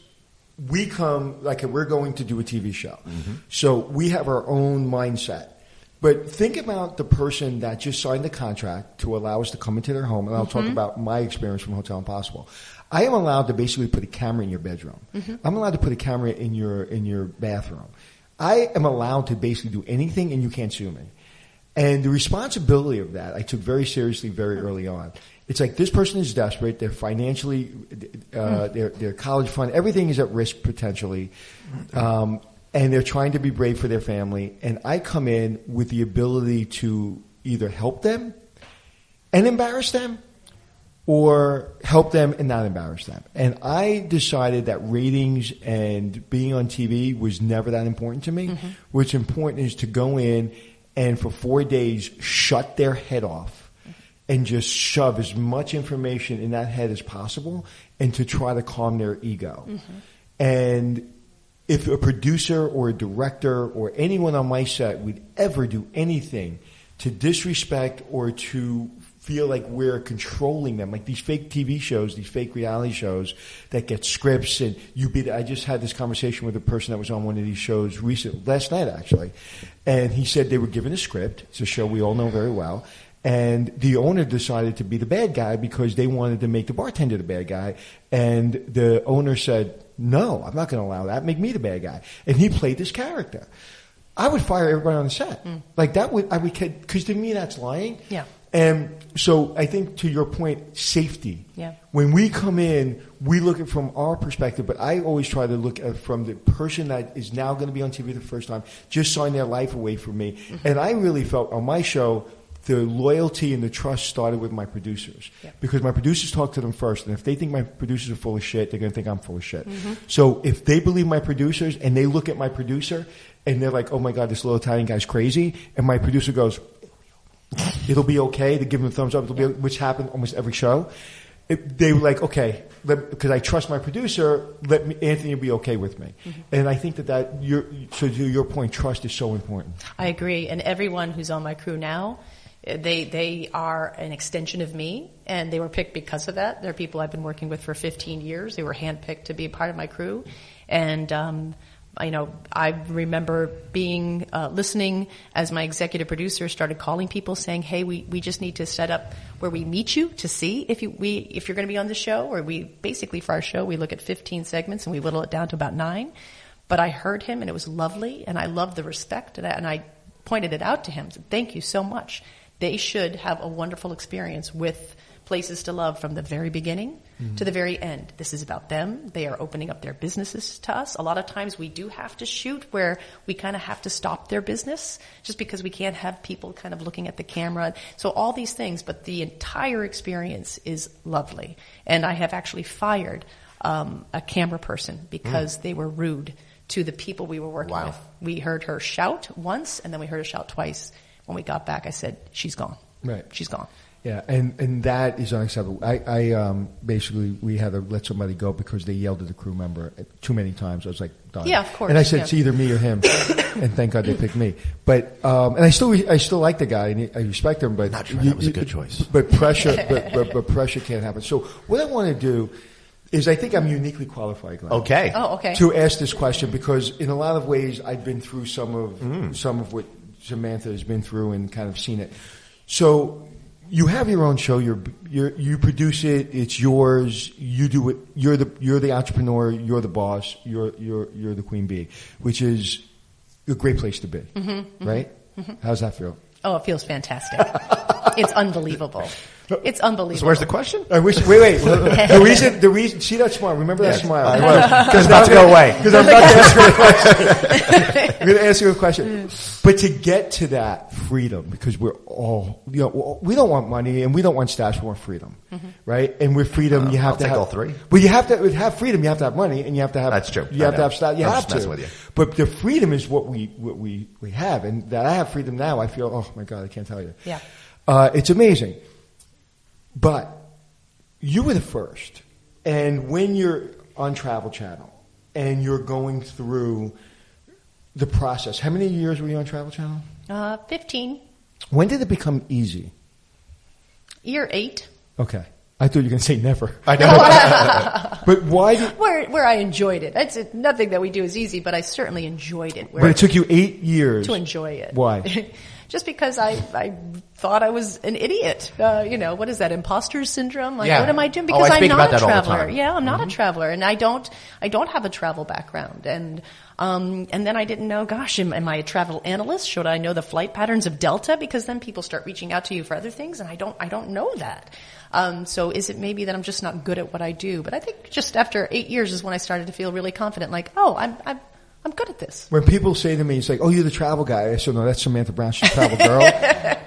we're going to do a TV show. So we have our own mindset. But think about the person that just signed the contract to allow us to come into their home, and I'll talk about my experience from Hotel Impossible. I am allowed to basically put a camera in your bedroom. I'm allowed to put a camera in your bathroom. I am allowed to basically do anything, and you can't sue me. And the responsibility of that I took very seriously very early on. It's like, this person is desperate. They're financially, their college fund, everything is at risk potentially. And they're trying to be brave for their family. And I come in with the ability to either help them and embarrass them, or help them and not embarrass them. And I decided that ratings and being on TV was never that important to me. What's important is to go in and for 4 days shut their head off and just shove as much information in that head as possible, and to try to calm their ego. And if a producer or a director or anyone on my set would ever do anything to disrespect or to feel like we're controlling them, like these fake TV shows, these fake reality shows that get scripts, and I just had this conversation with a person that was on one of these shows last night actually, and he said they were given a script. It's a show we all know very well. And the owner decided to be the bad guy because they wanted to make the bartender the bad guy. And the owner said, no, I'm not going to allow that. Make me the bad guy. And he played this character. I would fire everybody on the set. Like that because to me that's lying. Yeah. And so I think, to your point, safety. Yeah. When we come in, we look at it from our perspective, but I always try to look at it from the person that is now going to be on TV the first time, just signed their life away from me. And I really felt on my show, the loyalty and the trust started with my producers. Because my producers talk to them first, and if they think my producers are full of shit, they're going to think I'm full of shit. So if they believe my producers and they look at my producer and they're like, oh my God, this little Italian guy's crazy, and my producer goes, it'll be okay, to give them a thumbs up, which happened almost every show. They were like, okay, because I trust my producer, Anthony will be okay with me. And I think so to your point, trust is so important. I agree. And everyone who's on my crew now, they are an extension of me, and they were picked because of that. They're people I've been working with for 15 years. They were handpicked to be a part of my crew. And I remember being listening as my executive producer started calling people saying, hey, we just need to set up where we meet you to see if you're going to be on the show. Or basically for our show, we look at 15 segments and we whittle it down to about 9. But I heard him, and it was lovely, and I loved the respect, and I pointed it out to him. Said, thank you so much. They should have a wonderful experience with Places to Love from the very beginning to the very end. This is about them. They are opening up their businesses to us. A lot of times we do have to shoot where we kind of have to stop their business just because we can't have people kind of looking at the camera. So all these things, but the entire experience is lovely. And I have actually fired a camera person because they were rude to the people we were working with. We heard her shout once, and then we heard her shout twice. When we got back, I said, she's gone. Right. She's gone. Yeah, and that is unacceptable. I basically, we had to let somebody go because they yelled at the crew member too many times. I was like, done. Yeah, of course. And I said, it's either me or him. And thank God they picked me. But, and I still like the guy, and I respect him, but. Not sure that was a good choice. But pressure, but pressure can't happen. So what I want to do is, I think I'm uniquely qualified, Glenn. Okay. Oh, okay. To ask this question, because in a lot of ways I've been through some of what Samantha has been through and kind of seen it. So you have your own show. You produce it. It's yours. You do it. You're the entrepreneur. You're the boss. You're the queen bee, which is a great place to be. Right? How's that feel? Oh, it feels fantastic. It's unbelievable. It's unbelievable. So where's the question? I wish. Wait. The reason. See that smile. Remember that smile. Because about to go away. Because I'm about to ask you a question. I'm going to ask you a question. But to get to that freedom, because we're all, we don't want money and we don't want status. We want freedom, right? And with freedom, you have I'll to take have all three. But you have to have freedom. You have to have money, and you have to have. That's true. You have to have status. You I'm have just to. messing with you. But the freedom is what we have, and that I have freedom now. I feel. Oh my God, I can't tell you. Yeah. It's amazing. But you were the first. And when you're on Travel Channel and you're going through the process, how many years were you on Travel Channel? 15. When did it become easy? Year 8. Okay. I thought you were going to say never. I know. But why did... Where I enjoyed it. It's nothing that we do is easy, but I certainly enjoyed it. But it took you 8 years. To enjoy it. Why? Just because I thought I was an idiot. What is that, imposter syndrome? Like, Yeah. what am I doing? Oh, Because I I'm speak not about a that all the traveler. time. Yeah, I'm not a traveler, and I don't have a travel background. And then I didn't know, gosh, am I a travel analyst? Should I know the flight patterns of Delta? Because then people start reaching out to you for other things, and I don't know that. So is it maybe that I'm just not good at what I do? But I think just after 8 years is when I started to feel really confident, like, oh, I'm good at this. When people say to me, it's like, oh, you're the travel guy. I said, no, that's Samantha Brown. She's a travel girl.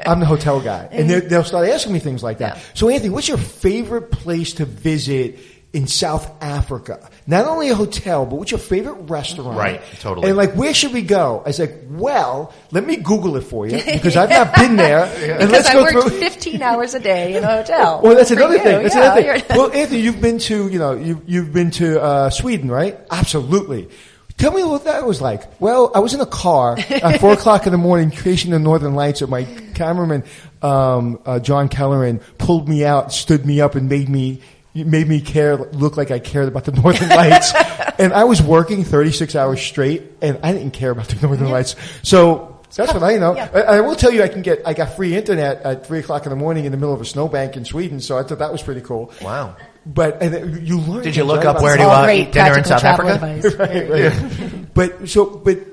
I'm the hotel guy. And they'll start asking me things like that. Yeah. So, Anthony, what's your favorite place to visit in South Africa? Not only a hotel, but what's your favorite restaurant? Right, totally. And like, where should we go? I was like, well, let me Google it for you because I've not been there. And Because let's I go worked through. 15 hours a day in a hotel. Well, that's For another you, thing. That's yeah, another thing. Well, Anthony, you've been to, you've been to Sweden, right? Absolutely. Tell me what that was like. Well, I was in a car at 4 o'clock in the morning chasing the Northern Lights, and my cameraman, John Kelleran, pulled me out, stood me up, and made me look like I cared about the Northern Lights. And I was working 36 hours straight, and I didn't care about the Northern Lights. So that's what I know. Yeah. I will tell you, I got free internet at 3 o'clock in the morning in the middle of a snowbank in Sweden, so I thought that was pretty cool. Wow. But you learn. Did you look right, up about where this. to eat dinner in practical South travel Africa? advice. Right. But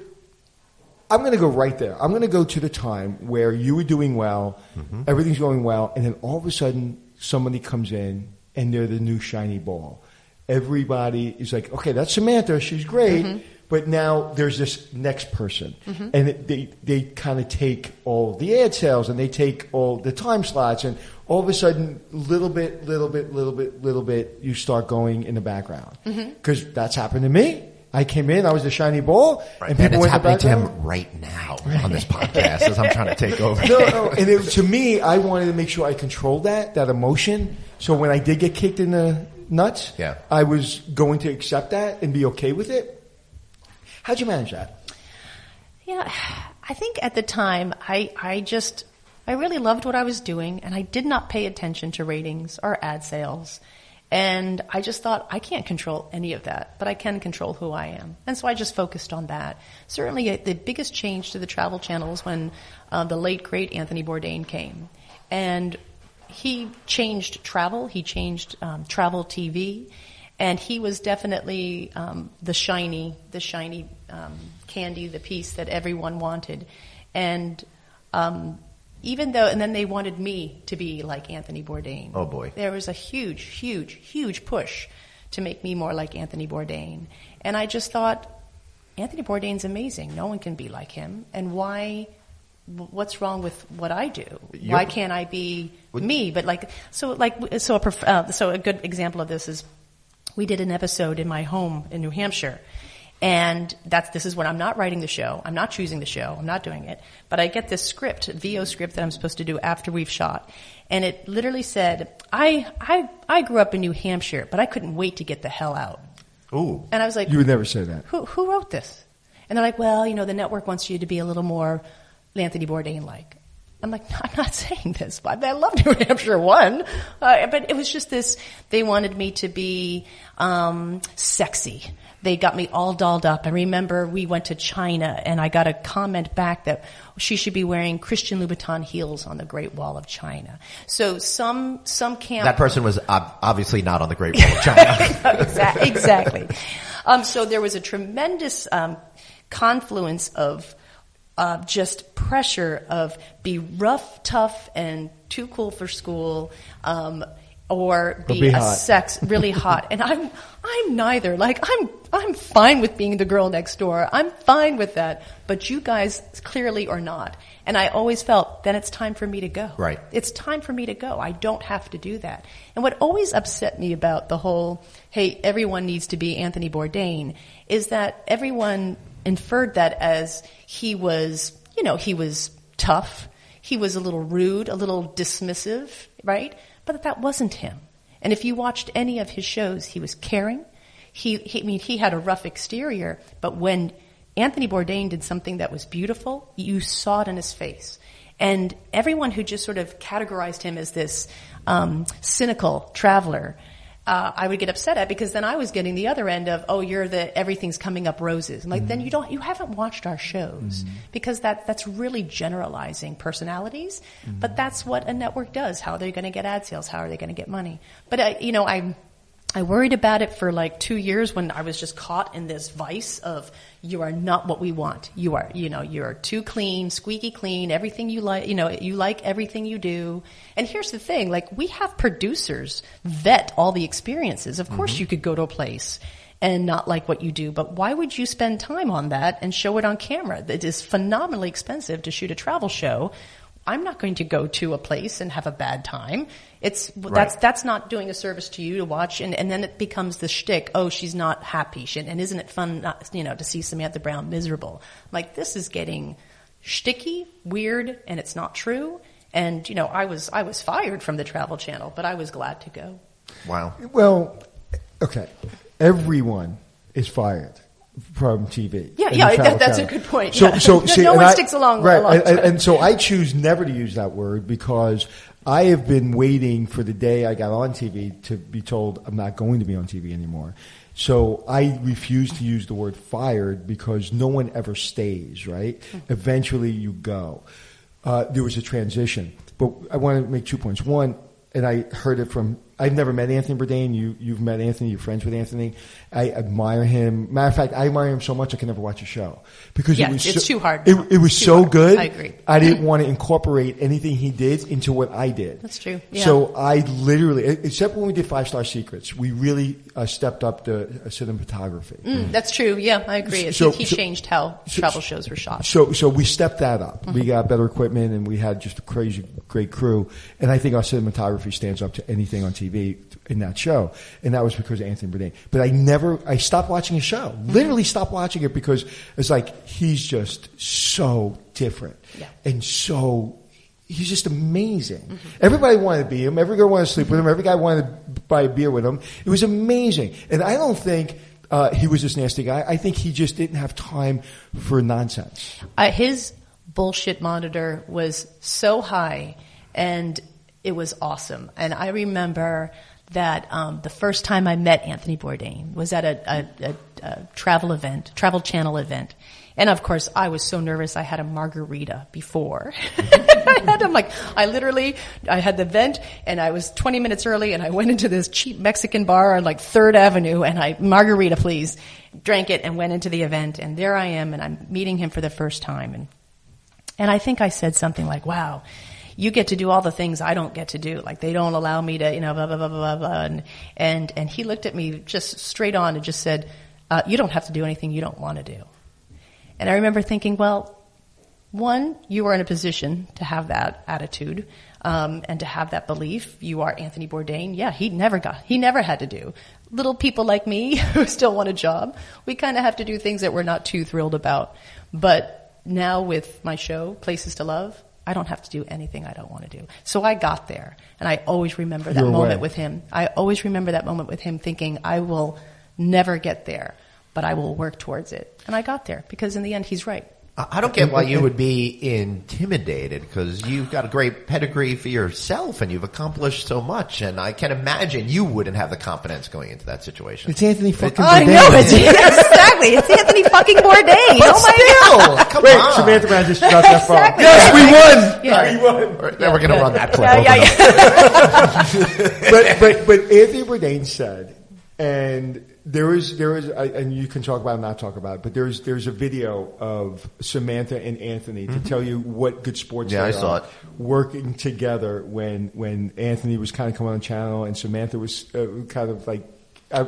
I'm going to go right there. I'm going to go to the time where you were doing well, everything's going well, and then all of a sudden somebody comes in and they're the new shiny ball. Everybody is like, okay, that's Samantha, she's great, but now there's this next person, and they kind of take all the ad sales and they take all the time slots, and all of a sudden, little bit, you start going in the background because that's happened to me. I came in, I was the shiny ball, Right. and people it's went in the happening to background. him right now on this podcast as I'm trying to take over. No. And to me, I wanted to make sure I controlled that emotion. So when I did get kicked in the nuts, Yeah. I was going to accept that and be okay with it. How'd you manage that? Yeah, I think at the time I really loved what I was doing, and I did not pay attention to ratings or ad sales. And I just thought, I can't control any of that, but I can control who I am. And so I just focused on that. Certainly the biggest change to the Travel Channel was when the late, great Anthony Bourdain came. And he changed travel. He changed travel TV. And he was definitely the shiny candy, the piece that everyone wanted. And even though, and then they wanted me to be like Anthony Bourdain. Oh boy. There was a huge push to make me more like Anthony Bourdain. And I just thought, Anthony Bourdain's amazing. No one can be like him. And what's wrong with what I do? Why can't I be me? But so a good example of this is we did an episode in my home in New Hampshire. And this is when I'm not writing the show. I'm not choosing the show. I'm not doing it. But I get this script, VO script that I'm supposed to do after we've shot. And it literally said, I grew up in New Hampshire, but I couldn't wait to get the hell out. Ooh. And I was like, You would never say that. Who wrote this? And they're like, well, the network wants you to be a little more Anthony Bourdain-like. I'm like, no, I'm not saying this. I love New Hampshire won. But it was just this, they wanted me to be sexy. They got me all dolled up. I remember we went to China and I got a comment back that she should be wearing Christian Louboutin heels on the Great Wall of China. So some camp. That person was obviously not on the Great Wall of China. Exactly. So there was a tremendous confluence of just pressure of be rough, tough, and too cool for school, or be a sex really hot. And I'm neither. Like I'm fine with being the girl next door. I'm fine with that. But you guys clearly are not. And I always felt then it's time for me to go. Right. It's time for me to go. I don't have to do that. And what always upset me about the whole, hey, everyone needs to be Anthony Bourdain, is that everyone inferred that as he was tough. He was a little rude, a little dismissive, right? But that wasn't him. And if you watched any of his shows, he was caring. He had a rough exterior, but when Anthony Bourdain did something that was beautiful, you saw it in his face. And everyone who just sort of categorized him as this cynical traveler, I would get upset at, because then I was getting the other end of, oh, you're the everything's coming up roses. I'm like, then you haven't watched our shows, because that's really generalizing personalities. But that's what a network does. How are they going to get ad sales? How are they going to get money? But I worried about it for like 2 years when I was just caught in this vice of, you are not what we want. You're too clean, squeaky clean, everything you like, you like everything you do. And here's the thing, like, we have producers vet all the experiences. Of course you could go to a place and not like what you do, but why would you spend time on that and show it on camera? It is phenomenally expensive to shoot a travel show. I'm not going to go to a place and have a bad time. That's not doing a service to you to watch, and then it becomes the shtick. Oh, she's not happy, and isn't it fun to see Samantha Brown miserable? Like, this is getting shticky, weird, and it's not true. And I was fired from the Travel Channel, but I was glad to go. Wow. Well, okay, everyone is fired from TV. Yeah, that's a good point. So no one sticks along right, a long time. And so I choose never to use that word, because I have been waiting for the day I got on TV to be told I'm not going to be on TV anymore. So I refuse to use the word fired, because no one ever stays, right? Eventually you go. There was a transition. But I want to make 2 points. One, and I heard it from, I've never met Anthony Bourdain. You've met Anthony. You're friends with Anthony. I admire him. Matter of fact, I admire him so much I can never watch a show, because it's too hard. It was so good. I agree. I didn't want to incorporate anything he did into what I did. That's true. Yeah. So I literally, except when we did 5 Star Secrets, we really stepped up the cinematography. That's true. Yeah, I agree. He changed how travel shows were shot. So we stepped that up. We got better equipment, and we had just a crazy great crew. And I think our cinematography stands up to anything on TV in that show. And that was because of Anthony Bourdain. But I stopped watching his show. Literally stopped watching it, because it's like, he's just so different. Yeah. And he's just amazing. Everybody wanted to be him. Every girl wanted to sleep with him. Every guy wanted to buy a beer with him. It was amazing. And I don't think he was this nasty guy. I think he just didn't have time for nonsense. His bullshit monitor was so high, and it was awesome. And I remember that the first time I met Anthony Bourdain was at a Travel Channel event. And of course, I was so nervous I had a margarita before. I had the event, and I was 20 minutes early, and I went into this cheap Mexican bar on like 3rd Avenue, and margarita please, drank it and went into the event, and there I am, and I'm meeting him for the first time. And I think I said something like, wow, you get to do all the things I don't get to do. Like, they don't allow me to, blah, blah, blah, blah, blah. And he looked at me just straight on and just said, you don't have to do anything you don't want to do. And I remember thinking, well, one, you are in a position to have that attitude, and to have that belief. You are Anthony Bourdain. Yeah, he never had to do. Little people like me who still want a job, we kind of have to do things that we're not too thrilled about. But now with my show, Places to Love, I don't have to do anything I don't want to do. So I got there, and I always remember that moment with him. I always remember that moment with him, thinking, I will never get there, but I will work towards it. And I got there, because in the end, he's right. I don't get why you would be intimidated, because you've got a great pedigree for yourself and you've accomplished so much, and I can imagine you wouldn't have the confidence going into that situation. It's Anthony fucking Bourdain. I know it's exactly. It's Anthony fucking Bourdain. But Oh my God. still, come Wait, on. Samantha Brown just dropped that phone. Exactly. Yes, we won. Yeah. We won. Then we're going to run that clip. But Anthony Bourdain said, and there was, and you can talk about it, not talk about it, but there's a video of Samantha and Anthony to tell you what good sports Yeah, they I saw are, it. working together when Anthony was kind of coming on the channel and Samantha was kind of like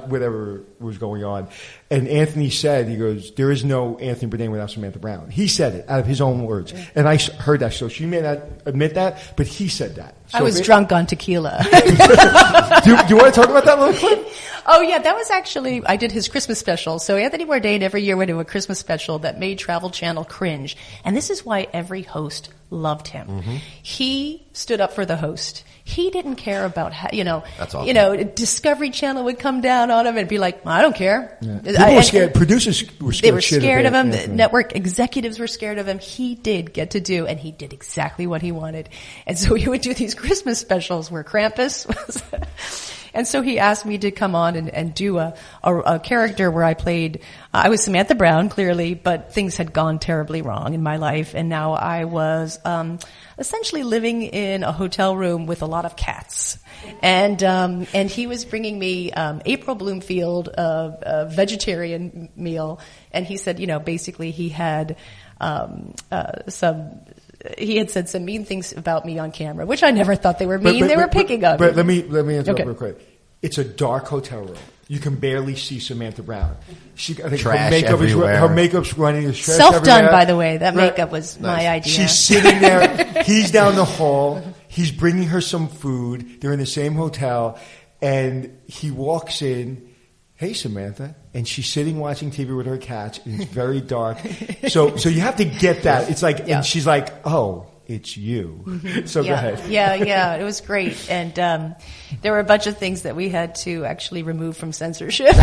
whatever was going on. And Anthony said, he goes, there is no Anthony Bourdain without Samantha Brown. He said it out of his own words. And I heard that. So she may not admit that, but he said that. So I was drunk on tequila. Do you want to talk about that little clip? Oh yeah, that was actually, I did his Christmas special. So Anthony Bourdain every year went to a Christmas special that made Travel Channel cringe. And this is why every host loved him. Mm-hmm. He stood up for the host. He didn't care about how, That's awesome. Discovery Channel would come down on him and be like, I don't care. Yeah. People were scared. Producers were scared. They were scared of him. The Anthony. network executives were scared of him. He did get to do, and he did exactly what he wanted. And so he would do these Christmas specials where Krampus was. And so he asked me to come on and do a character where I played, I was Samantha Brown, clearly, but things had gone terribly wrong in my life. And now I was, essentially living in a hotel room with a lot of cats. And he was bringing me, April Bloomfield, a vegetarian meal. And he said, basically he had, he had said some mean things about me on camera, which I never thought they were mean. They were picking on me. But let me interrupt Okay. real quick. It's a dark hotel room. You can barely see Samantha Brown. I think Trash her makeup everywhere. her makeup's running. There's trash Self-done, everywhere. by the way. That Right. makeup was my Nice. idea. She's sitting there. He's down the hall. He's bringing her some food. They're in the same hotel. And he walks in. Hey, Samantha. And she's sitting watching TV with her cats. And it's very dark. So you have to get that. It's like, Yeah. and she's like, oh, it's you. So go ahead. Yeah, it was great. And there were a bunch of things that we had to actually remove from censorship.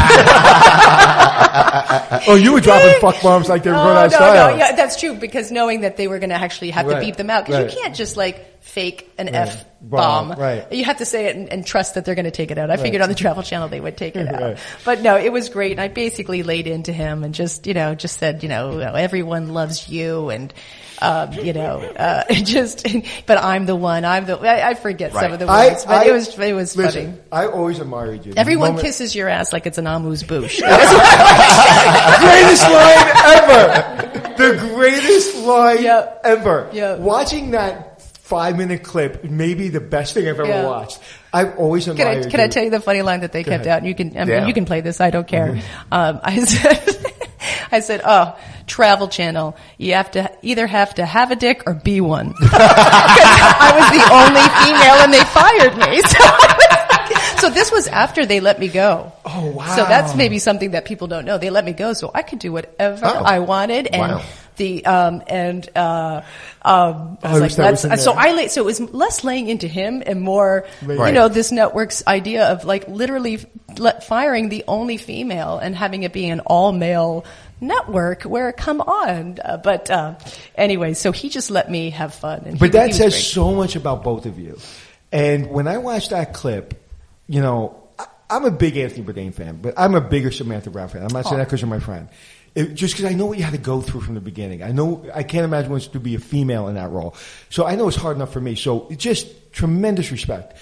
Oh, you were dropping fuck bombs like they were going out of style. No, yeah, that's true, because knowing that they were going to actually have to Right, beep them out, because right. you can't just fake an Right. F-bomb. Right. You have to say it and trust that they're going to take it out. I figured on the Travel Channel they would take it out. Right. But no, it was great. And I basically laid into him and just said, everyone loves you and, but I'm the one, I forget some of the words, but it was listen, funny. I always admired you. Everyone kisses your ass like it's an amuse-bouche. Greatest line ever. The greatest line Yep. ever. Yep. Watching that 5-minute clip, maybe the best thing I've ever Yeah. watched. I've always admired Can I tell you the funny line that they kept ahead. out? And you can, Yeah. you can play this. I don't care. I said, oh, Travel Channel, you have to have a dick or be one. Because I was the only female and they fired me. So this was after they let me go. Oh, wow. So that's maybe something that people don't know. They let me go so I could do whatever I wanted. And Wow. so it was less laying into him and more, Right. this network's idea of literally firing the only female and having it be an all male network where, come on. Anyway, so he just let me have fun. And But he that was says great. so much about both of you. And when I watched that clip, I'm a big Anthony Bourdain fan, but I'm a bigger Samantha Brown fan. I'm not saying that because you're my friend. Just because I know what you had to go through from the beginning. I can't imagine what it's to be a female in that role. So I know it's hard enough for me. So just tremendous respect.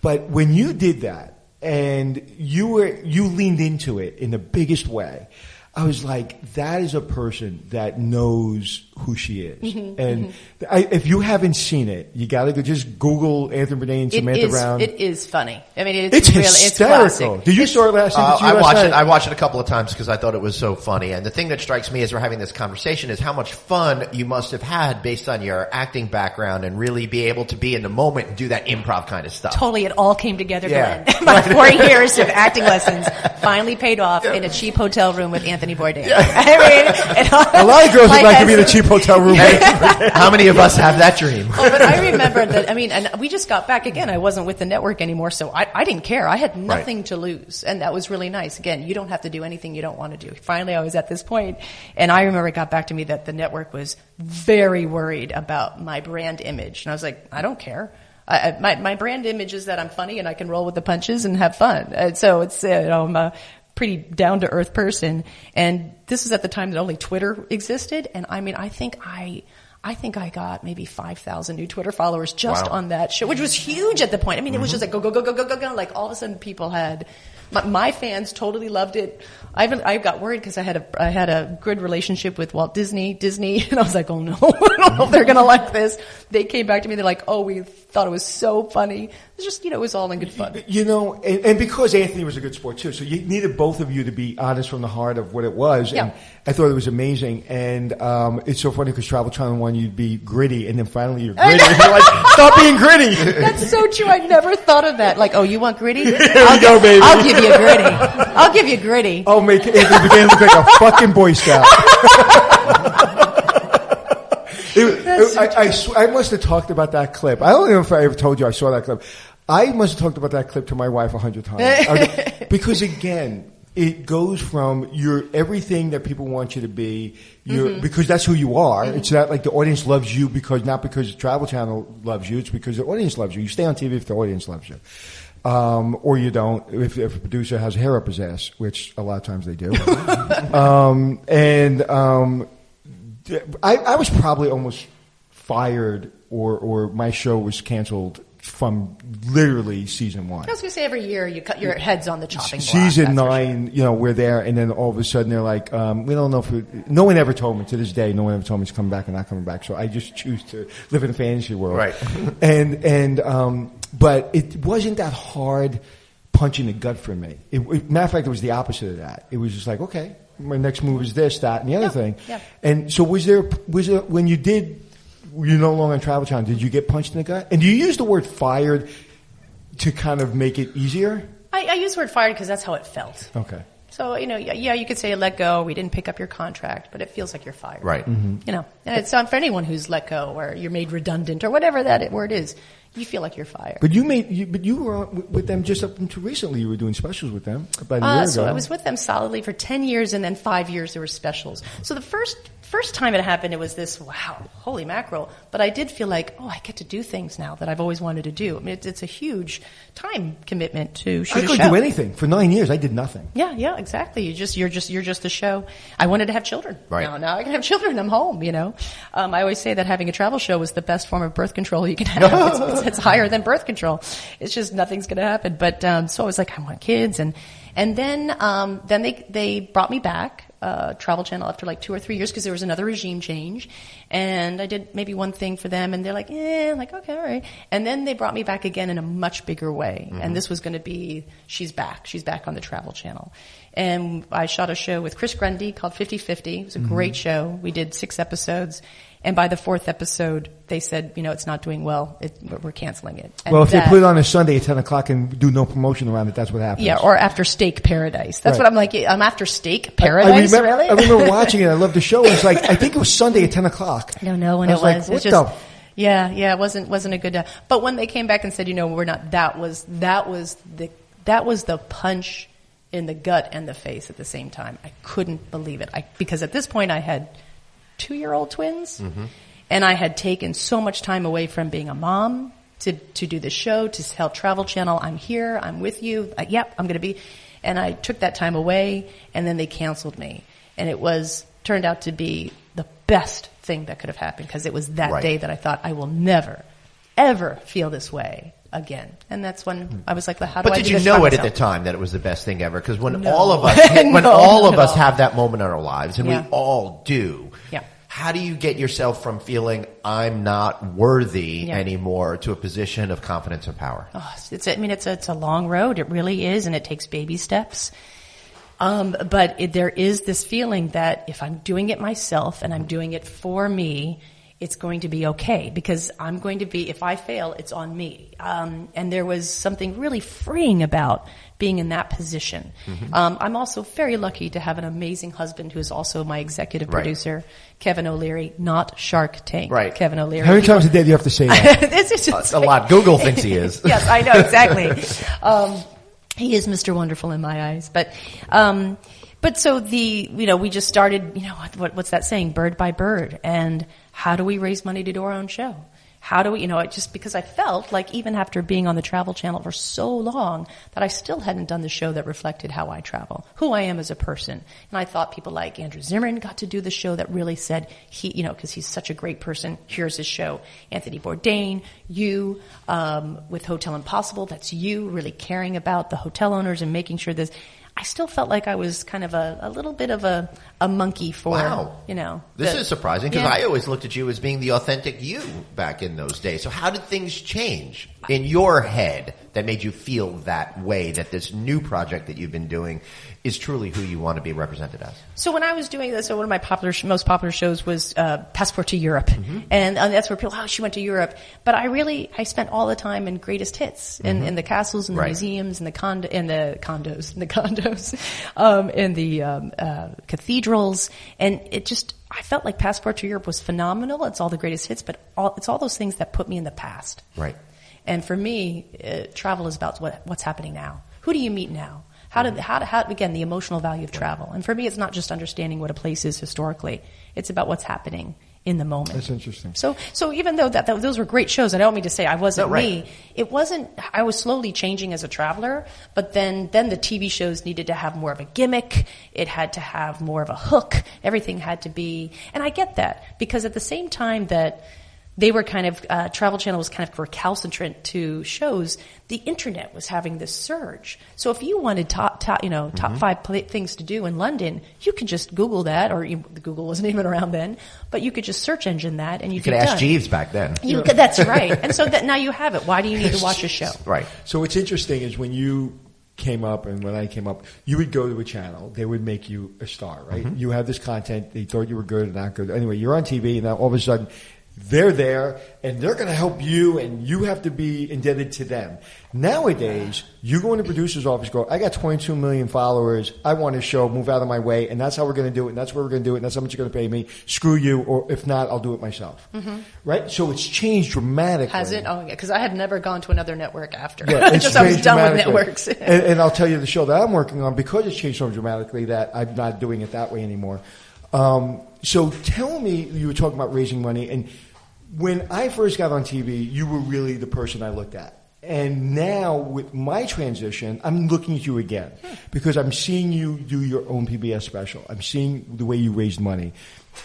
But when you did that and you leaned into it in the biggest way, I was like, that is a person that knows who she is. And if you haven't seen it, you gotta go just Google Anthony Bourdain and Samantha Brown. It is funny. I mean, It's really, hysterical. it's classic. Did you start last night? I watched it a couple of times because I thought it was so funny. And the thing that strikes me as we're having this conversation is how much fun you must have had based on your acting background and really be able to be in the moment and do that improv kind of stuff. Totally, it all came together, Yeah. Glenn. My 4 years of acting lessons finally paid off in a cheap hotel room with Anthony Bourdain. I mean, A lot of girls would like to be in a cheap hotel room. How many of us have that dream? Oh, but I remember that, and we just got back again. I wasn't with the network anymore, so I didn't care. I had nothing to lose, and that was really nice. Again, you don't have to do anything you don't want to do. Finally, I was at this point, and I remember it got back to me that the network was very worried about my brand image. And I was like, I don't care. My brand image is that I'm funny and I can roll with the punches and have fun. And so it's, I'm a pretty down-to-earth person. And this was at the time that only Twitter existed. And I think I got maybe 5,000 new Twitter followers just on that show, which was huge at the point. It was just like go. Like all of a sudden people had, my fans totally loved it. I got worried because I had a good relationship with Walt Disney, and I was like, oh no, I don't know if they're gonna like this. They came back to me, they're like, oh, we thought it was so funny. It was just, it was all in good fun. And because Anthony was a good sport too, so you needed both of you to be honest from the heart of what it was. Yeah. And I thought it was amazing. And it's so funny because Travel Channel wanted you to be gritty, and then finally you're gritty. And you're like, stop being gritty. That's so true. I never thought of that. Like, oh, you want gritty? Here we go, baby. I'll give you gritty. I'll give you gritty. Oh, make Anthony began to look like a fucking Boy Scout. I must have talked about that clip. I don't know if I ever told you I saw that clip. I must have talked about that clip to my wife 100 times. Because again, it goes from you're everything that people want you to be, because that's who you are. It's not like the audience loves you not because the Travel Channel loves you, it's because the audience loves you. You stay on TV if the audience loves you. Or you don't, if a producer has hair up his ass, which a lot of times they do. I was probably almost fired or my show was canceled from literally season 1. I was going to say every year you cut your heads on the chopping block. Season 9, we're there, and then all of a sudden they're like, we don't know if no one ever told me to this day. No one ever told me it's coming back or not coming back. So I just choose to live in a fantasy world. Right. But it wasn't that hard punch in the gut for me. Matter of fact, it was the opposite of that. It was just like, okay, my next move is this, that, and the other thing. Yeah. And so was there when you're no longer on Travel Channel, did you get punched in the gut? And do you use the word fired to kind of make it easier? I use the word fired because that's how it felt. Okay. So, you could say let go, we didn't pick up your contract, but it feels like you're fired. Right. Mm-hmm. And it's not for anyone who's let go or you're made redundant or whatever that word is. You feel like you're fired. But you were with them just up until recently. You were doing specials with them about a year ago. So I was with them solidly for 10 years, and then 5 years there were specials. So the first time it happened, it was this, wow, holy mackerel. But I did feel like, oh, I get to do things now that I've always wanted to do. I mean, it's a huge time commitment to shoot a show. I could do anything. For 9 years, I did nothing. Yeah, exactly. You're just a show. I wanted to have children. Right. Now I can have children. I'm home. I always say that having a travel show was the best form of birth control you can have. It's higher than birth control. It's just nothing's going to happen. But so I was like, I want kids, and then they brought me back. Travel Channel after like 2 or 3 years because there was another regime change, and I did maybe one thing for them, and they're like, like okay, all right. And then they brought me back again in a much bigger way, and this was going to be she's back on the Travel Channel, and I shot a show with Chris Grundy called 50/50. It was a great show. We did 6 episodes. And by the 4th episode, they said, it's not doing well. We're canceling it. And well, if they put it on a Sunday at 10 o'clock and do no promotion around it, that's what happens. Yeah, or after Steak Paradise. That's what I'm like. I'm after Steak Paradise, really? I remember watching it. I loved the show. It was like, I think it was Sunday at 10 o'clock. I don't know when it was. Like, what the? Yeah, it wasn't a good. But when they came back and said, we're not. That was the punch in the gut and the face at the same time. I couldn't believe it. Because at this point I had 2-year-old twins, and I had taken so much time away from being a mom to do the show, to tell Travel Channel, I'm here, I'm with you, yep, I'm going to be. And I took that time away, and then they canceled me. And it turned out to be the best thing that could have happened, because it was that day that I thought, I will never, ever feel this way again. And that's when I was like, how do I do this? But did you know it at the time that it was the best thing ever? Because when all of us have that moment in our lives, and we all do, how do you get yourself from feeling I'm not worthy anymore to a position of confidence and power? Oh, it's a long road. It really is, and it takes baby steps. But there is this feeling that if I'm doing it myself and I'm doing it for me, it's going to be okay because I'm going to be, if I fail, it's on me. And there was something really freeing about being in that position. I'm also very lucky to have an amazing husband who's also my executive producer, Kevin O'Leary, not Shark Tank. Right. Kevin O'Leary. How many times a day do you have to say that? It's a lot. Google thinks he is. Yes, I know, exactly. He is Mr. Wonderful in my eyes. But so we just started, what's that saying? Bird by bird. And how do we raise money to do our own show? How do we, just because I felt like even after being on the Travel Channel for so long that I still hadn't done the show that reflected how I travel, who I am as a person. And I thought people like Andrew Zimmern got to do the show that really said because he's such a great person, here's his show. Anthony Bourdain, you, with Hotel Impossible, that's you really caring about the hotel owners and making sure this. I still felt like I was kind of a little bit of a monkey for, This is surprising because I always looked at you as being the authentic you back in those days. So how did things change in your head that made you feel that way, that this new project that you've been doing is truly who you want to be represented as? So when I was doing this, one of my most popular shows was Passport to Europe. And that's where people, she went to Europe. But I spent all the time in greatest hits, in the castles, in the museums, in the condos, in the cathedrals. And I felt like Passport to Europe was phenomenal. It's all the greatest hits, but it's all those things that put me in the past. Right. And for me, travel is about what's happening now. Who do you meet now? How again, the emotional value of travel. And for me, it's not just understanding what a place is historically. It's about what's happening in the moment. That's interesting. So even though those were great shows, I don't mean to say I wasn't me. It wasn't, I was slowly changing as a traveler, but then the TV shows needed to have more of a gimmick. It had to have more of a hook. Everything had to be, and I get that because at the same time that they were kind of, Travel Channel was kind of recalcitrant to shows, the internet was having this surge. So if you wanted top 5 things to do in London, you could just Google that, or Google wasn't even around then, but you could just search engine that and you could ask Jeeves back then. That's right. And so now you have it. Why do you need to watch a show? Right. So what's interesting is when you came up and when I came up, you would go to a channel, they would make you a star, right? You have this content, they thought you were good or not good. Anyway, you're on TV and now all of a sudden they're there and they're going to help you and you have to be indebted to them. Nowadays, you go in the producer's office, go, I got 22 million followers. I want a show, move out of my way. And that's how we're going to do it. And that's where we're going to do it. And that's how much you're going to pay me. Screw you. Or if not, I'll do it myself. Right? So it's changed dramatically. Has it? Oh, yeah. Because I had never gone to another network after. Yeah, just I was done with networks. and I'll tell you the show that I'm working on, because it's changed so dramatically that I'm not doing it that way anymore. So tell me, you were talking about raising money, and when I first got on TV, you were really the person I looked at. And now with my transition, I'm looking at you again because I'm seeing you do your own PBS special. I'm seeing the way you raised money.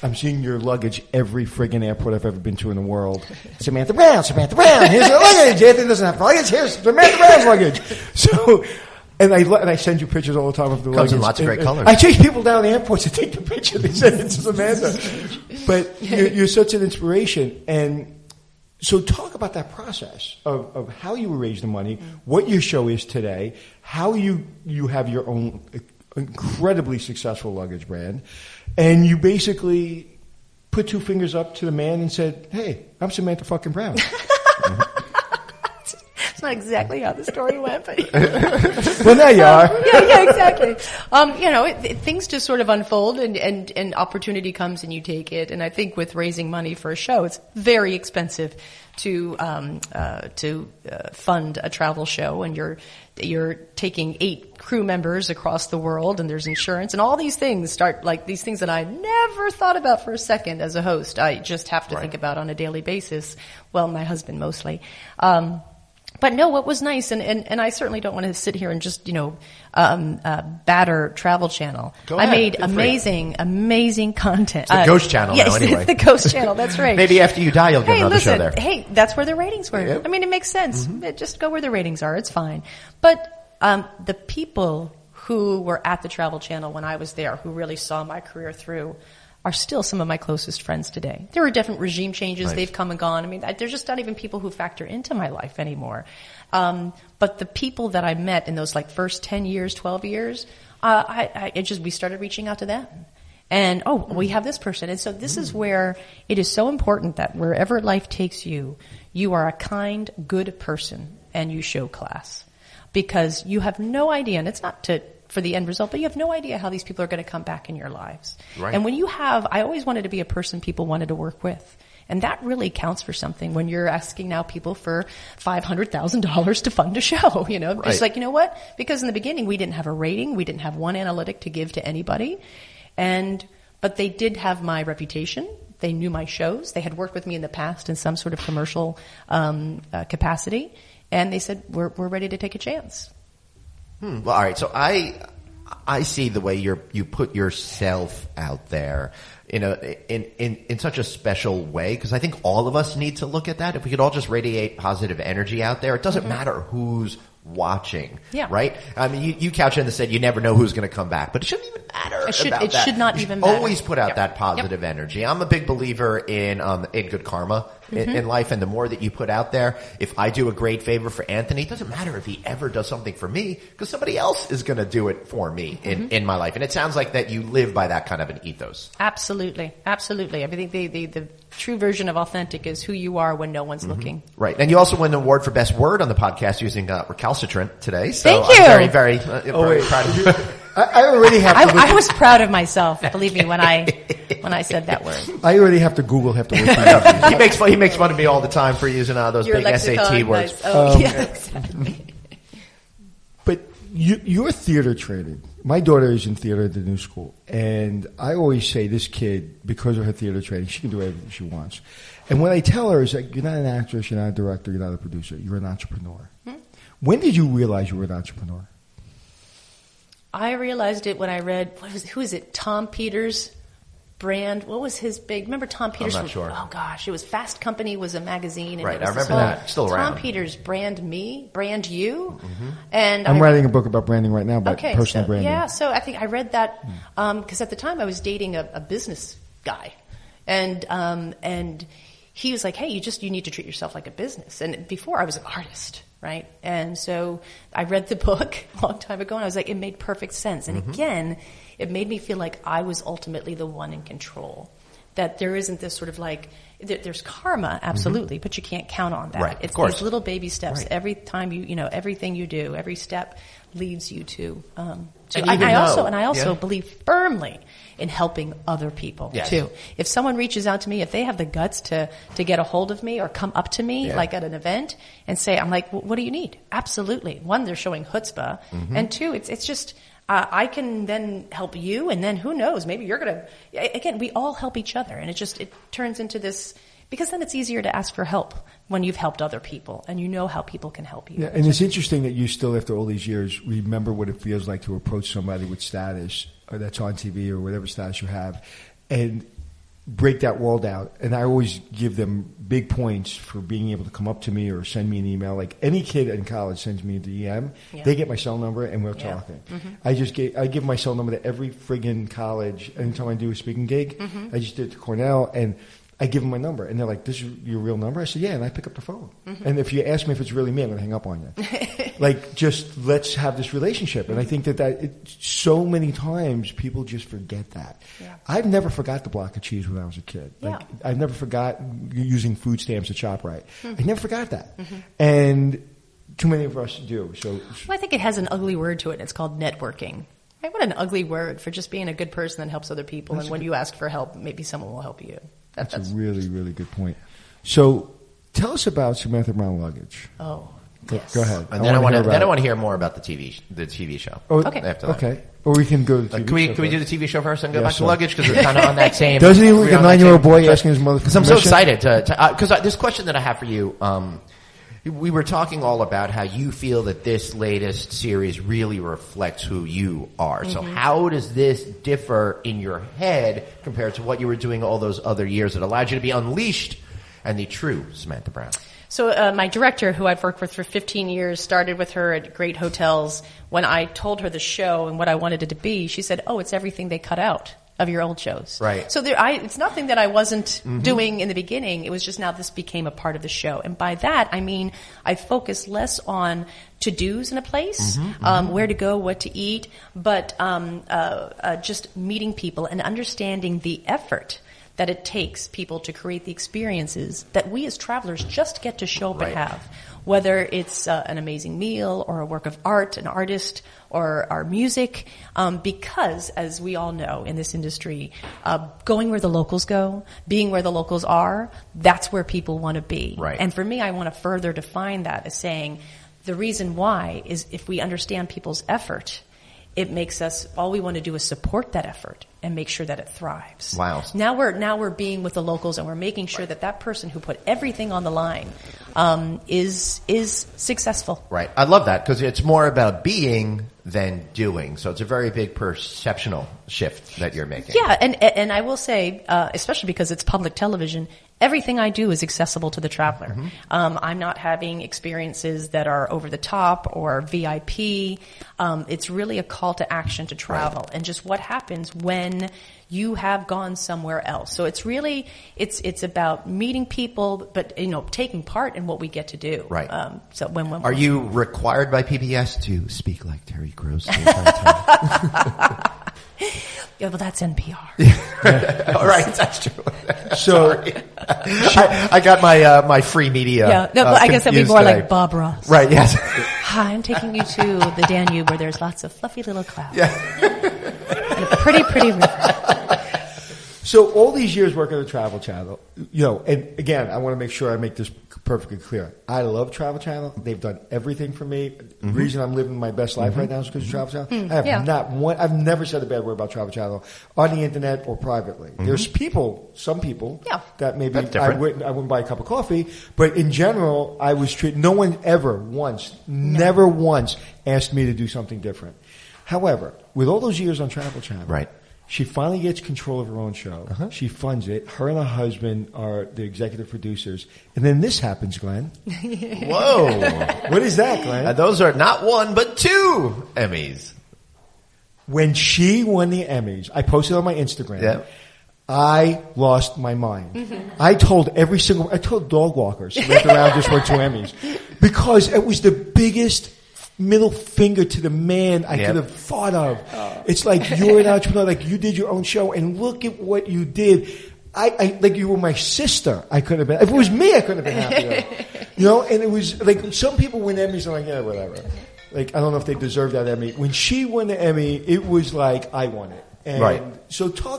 I'm seeing your luggage every friggin' airport I've ever been to in the world. Samantha Brown, here's her luggage. Anthony doesn't have luggage. Here's Samantha Brown's luggage. So, and I send you pictures all the time of the luggage. Comes in lots of great colors. I chase people down the airports to take the picture. They send it to Samantha. But you're such an inspiration. And so talk about that process of how you raise the money, what your show is today, how you have your own incredibly successful luggage brand, and you basically put two fingers up to the man and said, hey, I'm Samantha fucking Brown. It's not exactly how the story went, but well, now you are. Yeah, exactly. Things just sort of unfold, and opportunity comes, and you take it. And I think with raising money for a show, it's very expensive to fund a travel show, and you're taking 8 crew members across the world, and there's insurance, and all these things these things that I never thought about for a second as a host. I just have to think about on a daily basis. Well, my husband mostly. But no, what was nice, and I certainly don't want to sit here and just, batter Travel Channel. Go ahead. I made amazing content. It's the ghost channel now, anyway. It's the ghost channel, that's right. Maybe after you die, you'll get another show there. Hey, that's where the ratings were. Yep. I mean, it makes sense. Just go where the ratings are. It's fine. But the people who were at the Travel Channel when I was there, who really saw my career through, are still some of my closest friends today. There are different regime changes. Right. They've come and gone. I mean, there's just not even people who factor into my life anymore. But the people that I met in those first 10 years, 12 years, we started reaching out to them. And, we have this person. And so this is where it is so important that wherever life takes you, you are a kind, good person and you show class. Because you have no idea, and it's not for the end result, but you have no idea how these people are going to come back in your lives. Right. And when I always wanted to be a person people wanted to work with. And that really counts for something when you're asking now people for $500,000 to fund a show, you know. Right. It's like, you know what? Because in the beginning we didn't have a rating, we didn't have one analytic to give to anybody. But they did have my reputation. They knew my shows. They had worked with me in the past in some sort of commercial capacity. And they said, we're ready to take a chance. Well, all right. So I see the way you put yourself out there, you know, in such a special way, because I think all of us need to look at that. If we could all just radiate positive energy out there, it doesn't matter who's watching, right? I mean, you couch in and said you never know who's going to come back, but it shouldn't even matter. It should not even matter. Always put out that positive energy. I'm a big believer in good karma in life, and the more that you put out there, if I do a great favor for Anthony, it doesn't matter if he ever does something for me, because somebody else is going to do it for me in my life. And it sounds like that you live by that kind of an ethos. Absolutely. I think the true version of authentic is who you are when no one's looking. Right. And you also won an award for best word on the podcast using recalcitrant today. So Thank you. I'm very proud of you. I already have to I was proud of myself, believe me, when I said that word. I already have to Google half the words. He makes fun of me all the time for using those Your big lexicon, SAT words. nice. Oh, yeah, exactly. But you're theater trained. My daughter is in theater at the new school. And I always say this kid, because of her theater training, she can do everything she wants. And what I tell her is that you're not an actress, you're not a director, you're not a producer, you're an entrepreneur. When did you realize you were an entrepreneur? I realized it when I read, who is it, Tom Peters' brand. What was his big, remember Tom Peters? I'm not sure. Oh gosh, it was Fast Company was a magazine. And Right, it was I remember whole, that. Still around. Tom Peters, brand me, brand you. And I'm writing a book about branding right now, about personal so, branding. Yeah, so I think I read that because at the time I was dating a business guy. And he was like, hey, you need to treat yourself like a business. And before I was an artist. Right. And so I read the book a long time ago and I was like, it made perfect sense. And again, it made me feel like I was ultimately the one in control. That there isn't this sort of like, there's karma, absolutely, but you can't count on that. Right, It's of course. these little baby steps. Right. Every time everything you do, every step leads you to And I even also believe firmly in helping other people too. If someone reaches out to me, if they have the guts to get a hold of me or come up to me like at an event and say, I'm like, what do you need? Absolutely. One, they're showing chutzpah, and two, it's just I can then help you, and then who knows? Maybe you're gonna. Again, we all help each other, and it turns into this. Because then it's easier to ask for help when you've helped other people and you know how people can help you. Yeah, and it's interesting that you still, after all these years, remember what it feels like to approach somebody with status or that's on TV or whatever status you have and break that wall down. And I always give them big points for being able to come up to me or send me an email. Like any kid in college sends me a DM, they get my cell number and we're talking. I give my cell number to every friggin' college anytime I do a speaking gig. I just did it to Cornell and I give them my number, and they're like, "This is your real number?" I said, "Yeah," and I pick up the phone. And if you ask me if it's really me, I'm going to hang up on you. Like, just let's have this relationship. And I think so many times people just forget that. Yeah. I've never forgot the block of cheese when I was a kid. Like, I've never forgot using food stamps at ShopRite. I never forgot that. And too many of us do. So, I think it has an ugly word to it. It's called networking. Right? What an ugly word for just being a good person that helps other people. And when you ask for help, maybe someone will help you. That's a really, really good point. So, tell us about Samantha Brown Luggage. Oh, yes. Go ahead. And then I want to hear more about the TV show. Oh, okay. After that. Okay. Or we can go to the TV show. Can we do the TV show first and go back to Luggage? Because we're kind of on that same... Doesn't he look like a 9-year-old boy asking his mother for Because I'm so permission? excited because this question that I have for you, we were talking all about how you feel that this latest series really reflects who you are. So how does this differ in your head compared to what you were doing all those other years that allowed you to be unleashed and the true Samantha Brown? So my director, who I've worked with for 15 years, started with her at great hotels. When I told her the show and what I wanted it to be, she said, "Oh, it's everything they cut out." of your old shows. Right. So it's nothing that I wasn't doing in the beginning. It was just now this became a part of the show. And by that, I mean, I focus less on to-dos in a place, where to go, what to eat, but just meeting people and understanding the effort that it takes people to create the experiences that we as travelers just get to show up and have. Whether it's an amazing meal or a work of art, an artist, or our music, because, as we all know in this industry, going where the locals go, being where the locals are, that's where people want to be. Right. And for me, I want to further define that as saying the reason why is if we understand people's effort, it makes us, all we want to do is support that effort and make sure that it thrives. Wow. Now we're being with the locals and we're making sure that that person who put everything on the line is successful. Right. I love that because it's more about being than doing. So it's a very big perceptional shift that you're making. Yeah, and I will say, especially because it's public television, everything I do is accessible to the traveler. I'm not having experiences that are over the top or VIP. It's really a call to action to travel and just what happens when you have gone somewhere else. So it's really, it's about meeting people, but, taking part in what we get to do. Right. So when Are you required by PBS to speak like Terry Gross the entire time? Yeah, well, that's NPR. All right, that's true. So I got my free media. Yeah, no, I guess that'd be more like Bob Ross. Right. Yes. Hi, I'm taking you to the Danube where there's lots of fluffy little clouds. Yeah. And a pretty, pretty river. So all these years working at the Travel Channel, and again, I want to make sure I make this perfectly clear. I love Travel Channel. They've done everything for me. The reason I'm living my best life right now is because of Travel Channel. I've never said a bad word about Travel Channel on the internet or privately. There's some people that maybe I wouldn't buy a cup of coffee, but in general, I was treated, no one ever once, never once asked me to do something different. However, with all those years on Travel Channel, right. She finally gets control of her own show. She funds it. Her and her husband are the executive producers. And then this happens, Glenn. Whoa. What is that, Glenn? Those are not one, but 2 Emmys. When she won the Emmys, I posted on my Instagram. Yep. I lost my mind. I told dog walkers who went around just won 2 Emmys. Because it was the biggest middle finger to the man I could have thought of. It's like you're an entrepreneur, like you did your own show, and look at what you did. I like you were my sister. I could have been. If it was me, I couldn't have been happier. And it was like some people win Emmys and like, yeah, whatever. Like I don't know if they deserve that Emmy. When she won the Emmy, it was like I won it. And so tell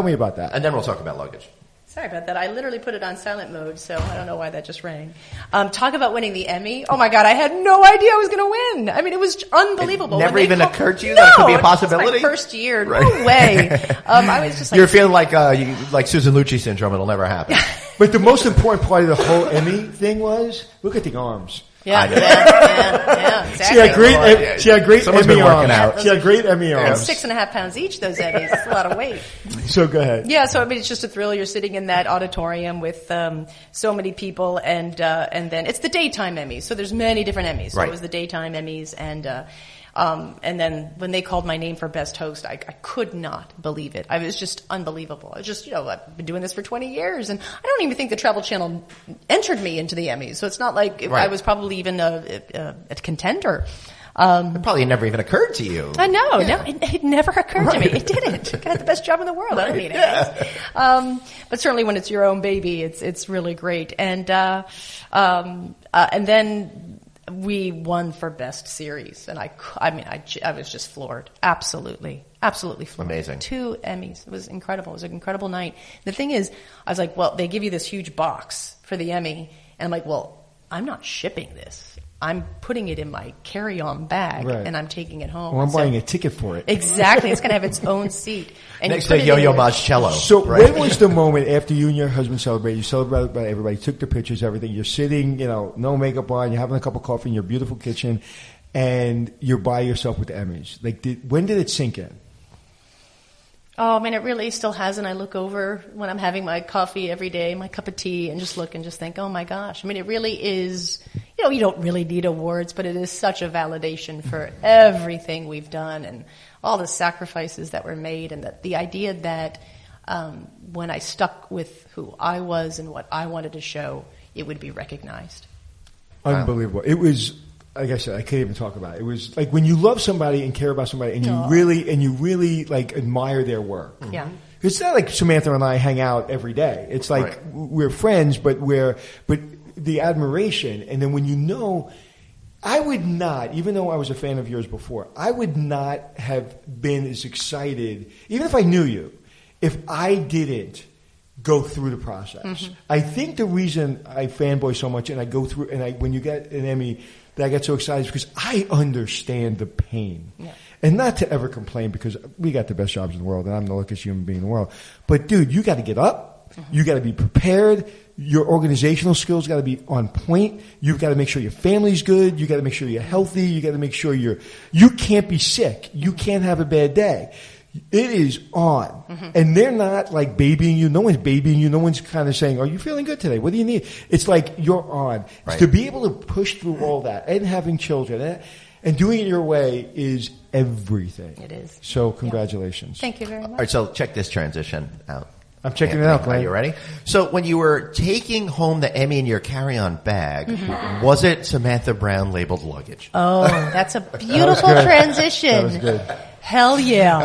me about that. And then we'll talk about luggage. Sorry about that. I literally put it on silent mode, so I don't know why that just rang. Talk about winning the Emmy. Oh my God, I had no idea I was going to win. I mean, it was unbelievable. It never even occurred to you that it could be a possibility? It was my first year. Right. No way. I was just like... You're feeling like Susan Lucci syndrome. It'll never happen. But the most important part of the whole Emmy thing was, look at the arms. Yeah, exactly. She had great Someone's Emmy been working arms. out. She had great Emmy arms. 6.5 pounds each, those Emmys. It's a lot of weight. So go ahead. Yeah, so I mean, it's just a thrill. You're sitting in that auditorium with so many people, and then it's the daytime Emmys. So there's many different Emmys. So it was the daytime Emmys, and then when they called my name for Best Host, I could not believe it. I was just unbelievable. I was just, I've been doing this for 20 years, and I don't even think the Travel Channel entered me into the Emmys. So it's not like I was probably even a contender. It probably never even occurred to you. I know. No, it never occurred to me. It didn't. I had the best job in the world. I don't need Emmys. But certainly when it's your own baby, it's really great. And then we won for Best Series, and I was just floored. Absolutely floored. Amazing. 2 Emmys. It was incredible. It was an incredible night. The thing is, I was like, well, they give you this huge box for the Emmy, and I'm like, well, I'm not shipping this. I'm putting it in my carry-on bag, and I'm taking it home. Well, I'm buying a ticket for it. Exactly. It's going to have its own seat. And next to Yo-Yo Ma's cello. So when was the moment after you and your husband celebrated? You celebrated by everybody, took the pictures, everything. You're sitting, no makeup on, you're having a cup of coffee in your beautiful kitchen, and you're by yourself with the Emmys. Like, when did it sink in? Oh, I mean, it really still hasn't. I look over when I'm having my coffee every day, my cup of tea, and just look and just think, oh my gosh. I mean, it really is, you don't really need awards, but it is such a validation for everything we've done and all the sacrifices that were made, and the idea that when I stuck with who I was and what I wanted to show, it would be recognized. Unbelievable. It was, like I said, I can't even talk about it. It was like when you love somebody and care about somebody and you really like admire their work. Yeah. It's not like Samantha and I hang out every day. It's like we're friends, but the admiration, and then when you know, I would not, even though I was a fan of yours before, I would not have been as excited, even if I knew you, if I didn't go through the process. Mm-hmm. I think the reason I fanboy so much and I go through, and when you get an Emmy, that I get so excited is because I understand the pain. Yeah. And not to ever complain, because we got the best jobs in the world and I'm the luckiest human being in the world. But dude, you got to get up. Mm-hmm. You got to be prepared. Your organizational skills got to be on point. You've got to make sure your family's good. You got to make sure you're healthy. You got to make sure you can't be sick. You can't have a bad day. It is on. Mm-hmm. And they're not like babying you. No one's babying you. No one's kind of saying, are you feeling good today? What do you need? It's like you're on. Right. To be able to push through all that and having children and doing it your way is everything. It is. So congratulations. Thank you very much. All right, so check this transition out. I'm checking it out, Glenn. Are you ready? So when you were taking home the Emmy in your carry-on bag, was it Samantha Brown labeled luggage? Oh, that's a beautiful transition. That was good. Hell yeah.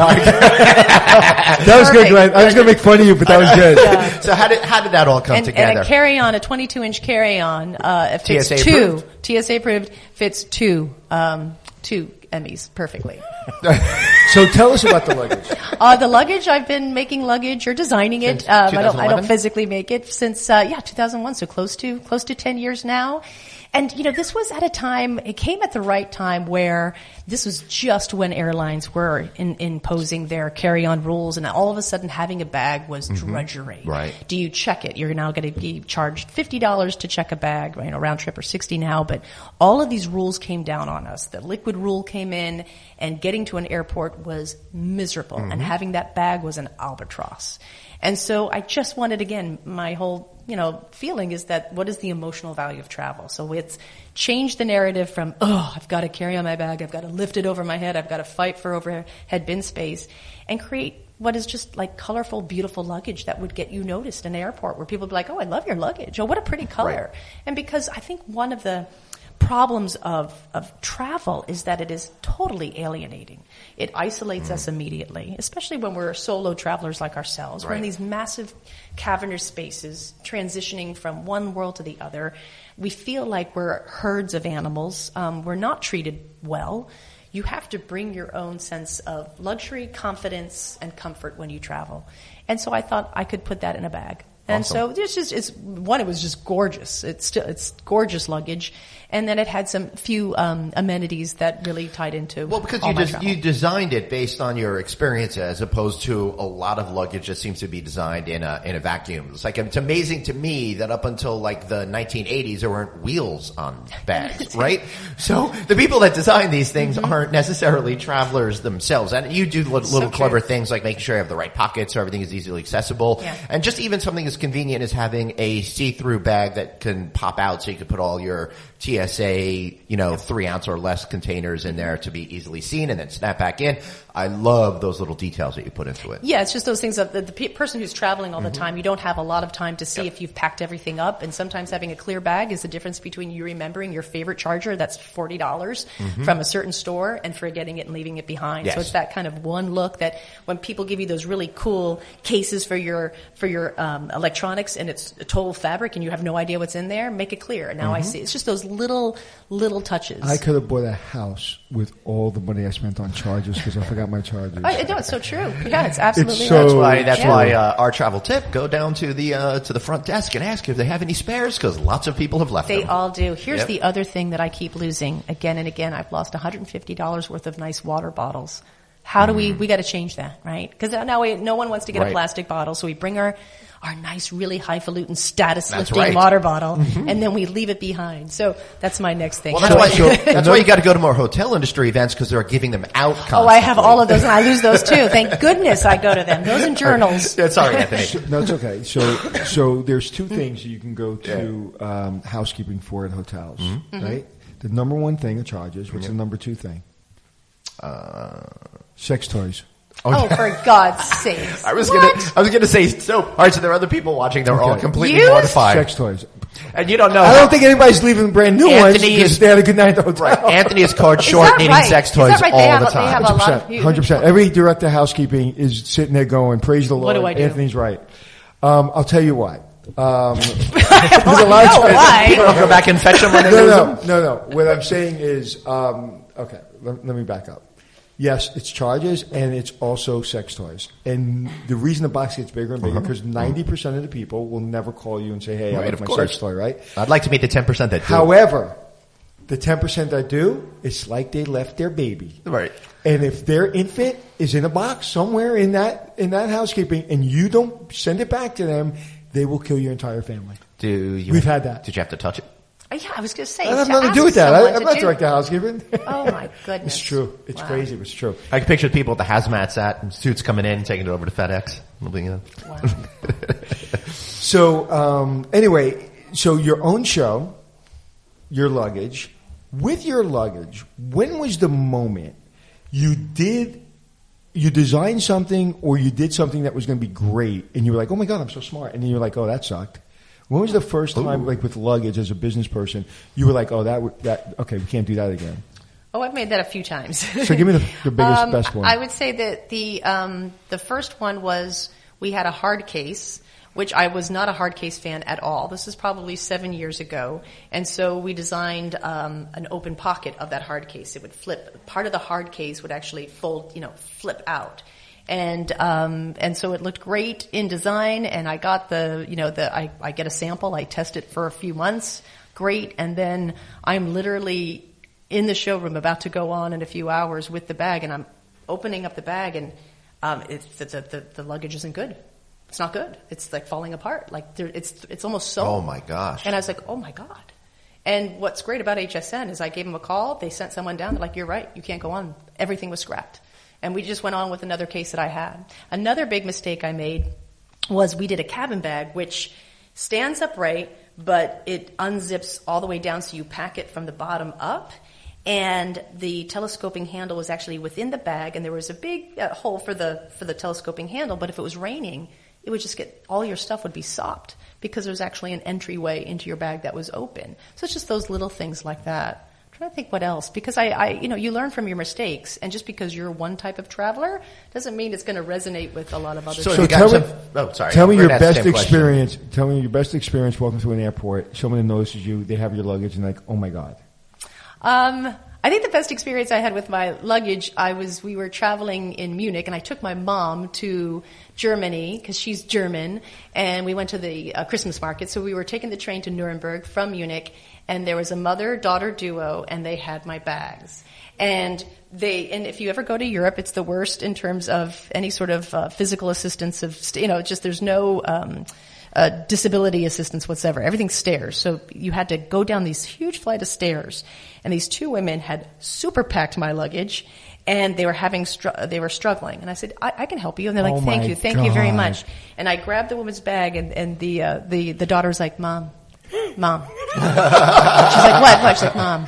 That was good, Glenn. I was going to make fun of you, but that was good. Yeah. So how did that all come together? And a carry-on, a 22-inch carry-on, fits TSA two. approved? TSA approved, fits two Emmys perfectly. So tell us about the luggage. The luggage, I've been making luggage or designing it. I don't physically make it since 2001, so close to 10 years now. And, this was at a time, it came at the right time where this was just when airlines were imposing their carry-on rules, and all of a sudden having a bag was drudgery. Right. Do you check it? You're now going to be charged $50 to check a bag, round trip, or $60 now, but all of these rules came down on us. The liquid rule came in, and getting to an airport was miserable, and having that bag was an albatross. And so I just wanted, again, my whole, feeling is that what is the emotional value of travel? So it's changed the narrative from, I've got to carry on my bag, I've got to lift it over my head, I've got to fight for overhead bin space, and create what is just like colorful, beautiful luggage that would get you noticed in an airport where people would be like, oh, I love your luggage. Oh, what a pretty color. Right. And because I think one of the problems of travel is that it is totally alienating. It isolates us immediately, especially when we're solo travelers like ourselves. Right. We're in these massive cavernous spaces, transitioning from one world to the other. We feel like we're herds of animals. We're not treated well. You have to bring your own sense of luxury, confidence, and comfort when you travel. And so I thought I could put that in a bag. And awesome. So it was just gorgeous. It's gorgeous luggage. And then it had some few amenities that really tied into because you designed it based on your experience as opposed to a lot of luggage that seems to be designed in a vacuum. It's amazing to me that up until like the 1980s there weren't wheels on bags, right? So the people that design these things aren't necessarily travelers themselves. And you do little clever things like making sure you have the right pockets so everything is easily accessible. Yeah. And just even something as convenient as having a see-through bag that can pop out so you can put all your TSA, 3-ounce or less containers in there to be easily seen and then snap back in. I love those little details that you put into it. Yeah, it's just those things of the person who's traveling all the time, you don't have a lot of time to see if you've packed everything up, and sometimes having a clear bag is the difference between you remembering your favorite charger that's $40 from a certain store and forgetting it and leaving it behind. Yes. So it's that kind of one look that when people give you those really cool cases for your electronics and it's a total fabric and you have no idea what's in there, make it clear. Now I see. It's just those little touches. I could have bought a house with all the money I spent on chargers because I forgot my chargers. No, it's so true. Yeah, it's absolutely right. That's why our travel tip, go down to the front desk and ask if they have any spares because lots of people have left them. They all do. Here's the other thing that I keep losing again and again. I've lost $150 worth of nice water bottles. How do we got to change that, right? Because now no one wants to get a plastic bottle, so we bring our nice, really highfalutin, status-lifting water bottle, and then we leave it behind. So that's my next thing. Well, that's why you got to go to more hotel industry events because they're giving them out constantly. Oh, I have all of those, and I lose those too. Thank goodness I go to them. Those and journals. Sorry, Anthony. No, it's okay. So there's two things you can go to housekeeping for in hotels, right? The number one thing are charges. What's the number two thing? Sex toys. Oh, for God's sake! I was gonna say soap. All right, so there are other people watching. They're all completely Used? mortified. Sex toys. And you don't know. I don't think anybody's leaving brand new ones because they had a good night at the hotel. Right. Anthony is caught short needing right? sex Is toys that right? all the They time. have a lot of 100%. Every director of housekeeping is sitting there going, praise the Lord. What do I do? Anthony's right. I'll tell you why. I There's a lot of know why. People don't go back and fetch them when they lose them. No. What I'm saying is, okay, let me back up. Yes, it's charges and it's also sex toys. And the reason the box gets bigger and bigger because 90% of the people will never call you and say, hey, I like my sex toy, right? I'd like to meet the 10% that do. However, the 10% that do, it's like they left their baby. Right. And if their infant is in a box somewhere in that housekeeping and you don't send it back to them, they will kill your entire family. We've had that. Did you have to touch it? Yeah, I was going to say. I have nothing to do with that. I'm not director of housekeeping. Oh my goodness. It's true. It's crazy. It's true. I can picture people at the hazmat set and suits coming in, taking it over to FedEx. Wow. So, anyway, so your own show, your luggage. With your luggage, when was the moment you designed something or you did something that was going to be great and you were like, oh my God, I'm so smart. And then you're like, oh, that sucked. When was the first time, like with luggage as a business person, you were like, oh, okay, we can't do that again? Oh, I've made that a few times. So give me the biggest, best one. I would say that the first one was we had a hard case, which I was not a hard case fan at all. This is probably 7 years ago. And so we designed an open pocket of that hard case. It would flip. Part of the hard case would actually flip out. And so it looked great in design, and I got I get a sample, I test it for a few months, great, and then I'm literally in the showroom about to go on in a few hours with the bag, and I'm opening up the bag, and the luggage isn't good. It's not good. It's like falling apart. Like it's almost so. Oh my gosh. And I was like, oh my God. And what's great about HSN is I gave them a call, they sent someone down, they're like, you're right, you can't go on. Everything was scrapped. And we just went on with another case that I had. Another big mistake I made was we did a cabin bag, which stands upright, but it unzips all the way down so you pack it from the bottom up. And the telescoping handle was actually within the bag, and there was a big hole for the telescoping handle, but if it was raining, it would just all your stuff would be sopped because there was actually an entryway into your bag that was open. So it's just those little things like that. I think what else, because you learn from your mistakes, and just because you're one type of traveler doesn't mean it's going to resonate with a lot of other. So tell me your best experience. Tell me your best experience walking through an airport. Someone notices you, they have your luggage, and like, oh my God. I think the best experience I had with my luggage, we were traveling in Munich, and I took my mom to Germany because she's German, and we went to the Christmas market. So we were taking the train to Nuremberg from Munich, and there was a mother-daughter duo, and they had my bags. And if you ever go to Europe, it's the worst in terms of any sort of physical assistance there's no disability assistance whatsoever. Everything's stairs. So you had to go down these huge flight of stairs. And these two women had super packed my luggage, and they were struggling. And I said, I can help you. And they're like, thank you very much. And I grabbed the woman's bag, and the daughter's like, Mom. She's like, what? She's like, Mom.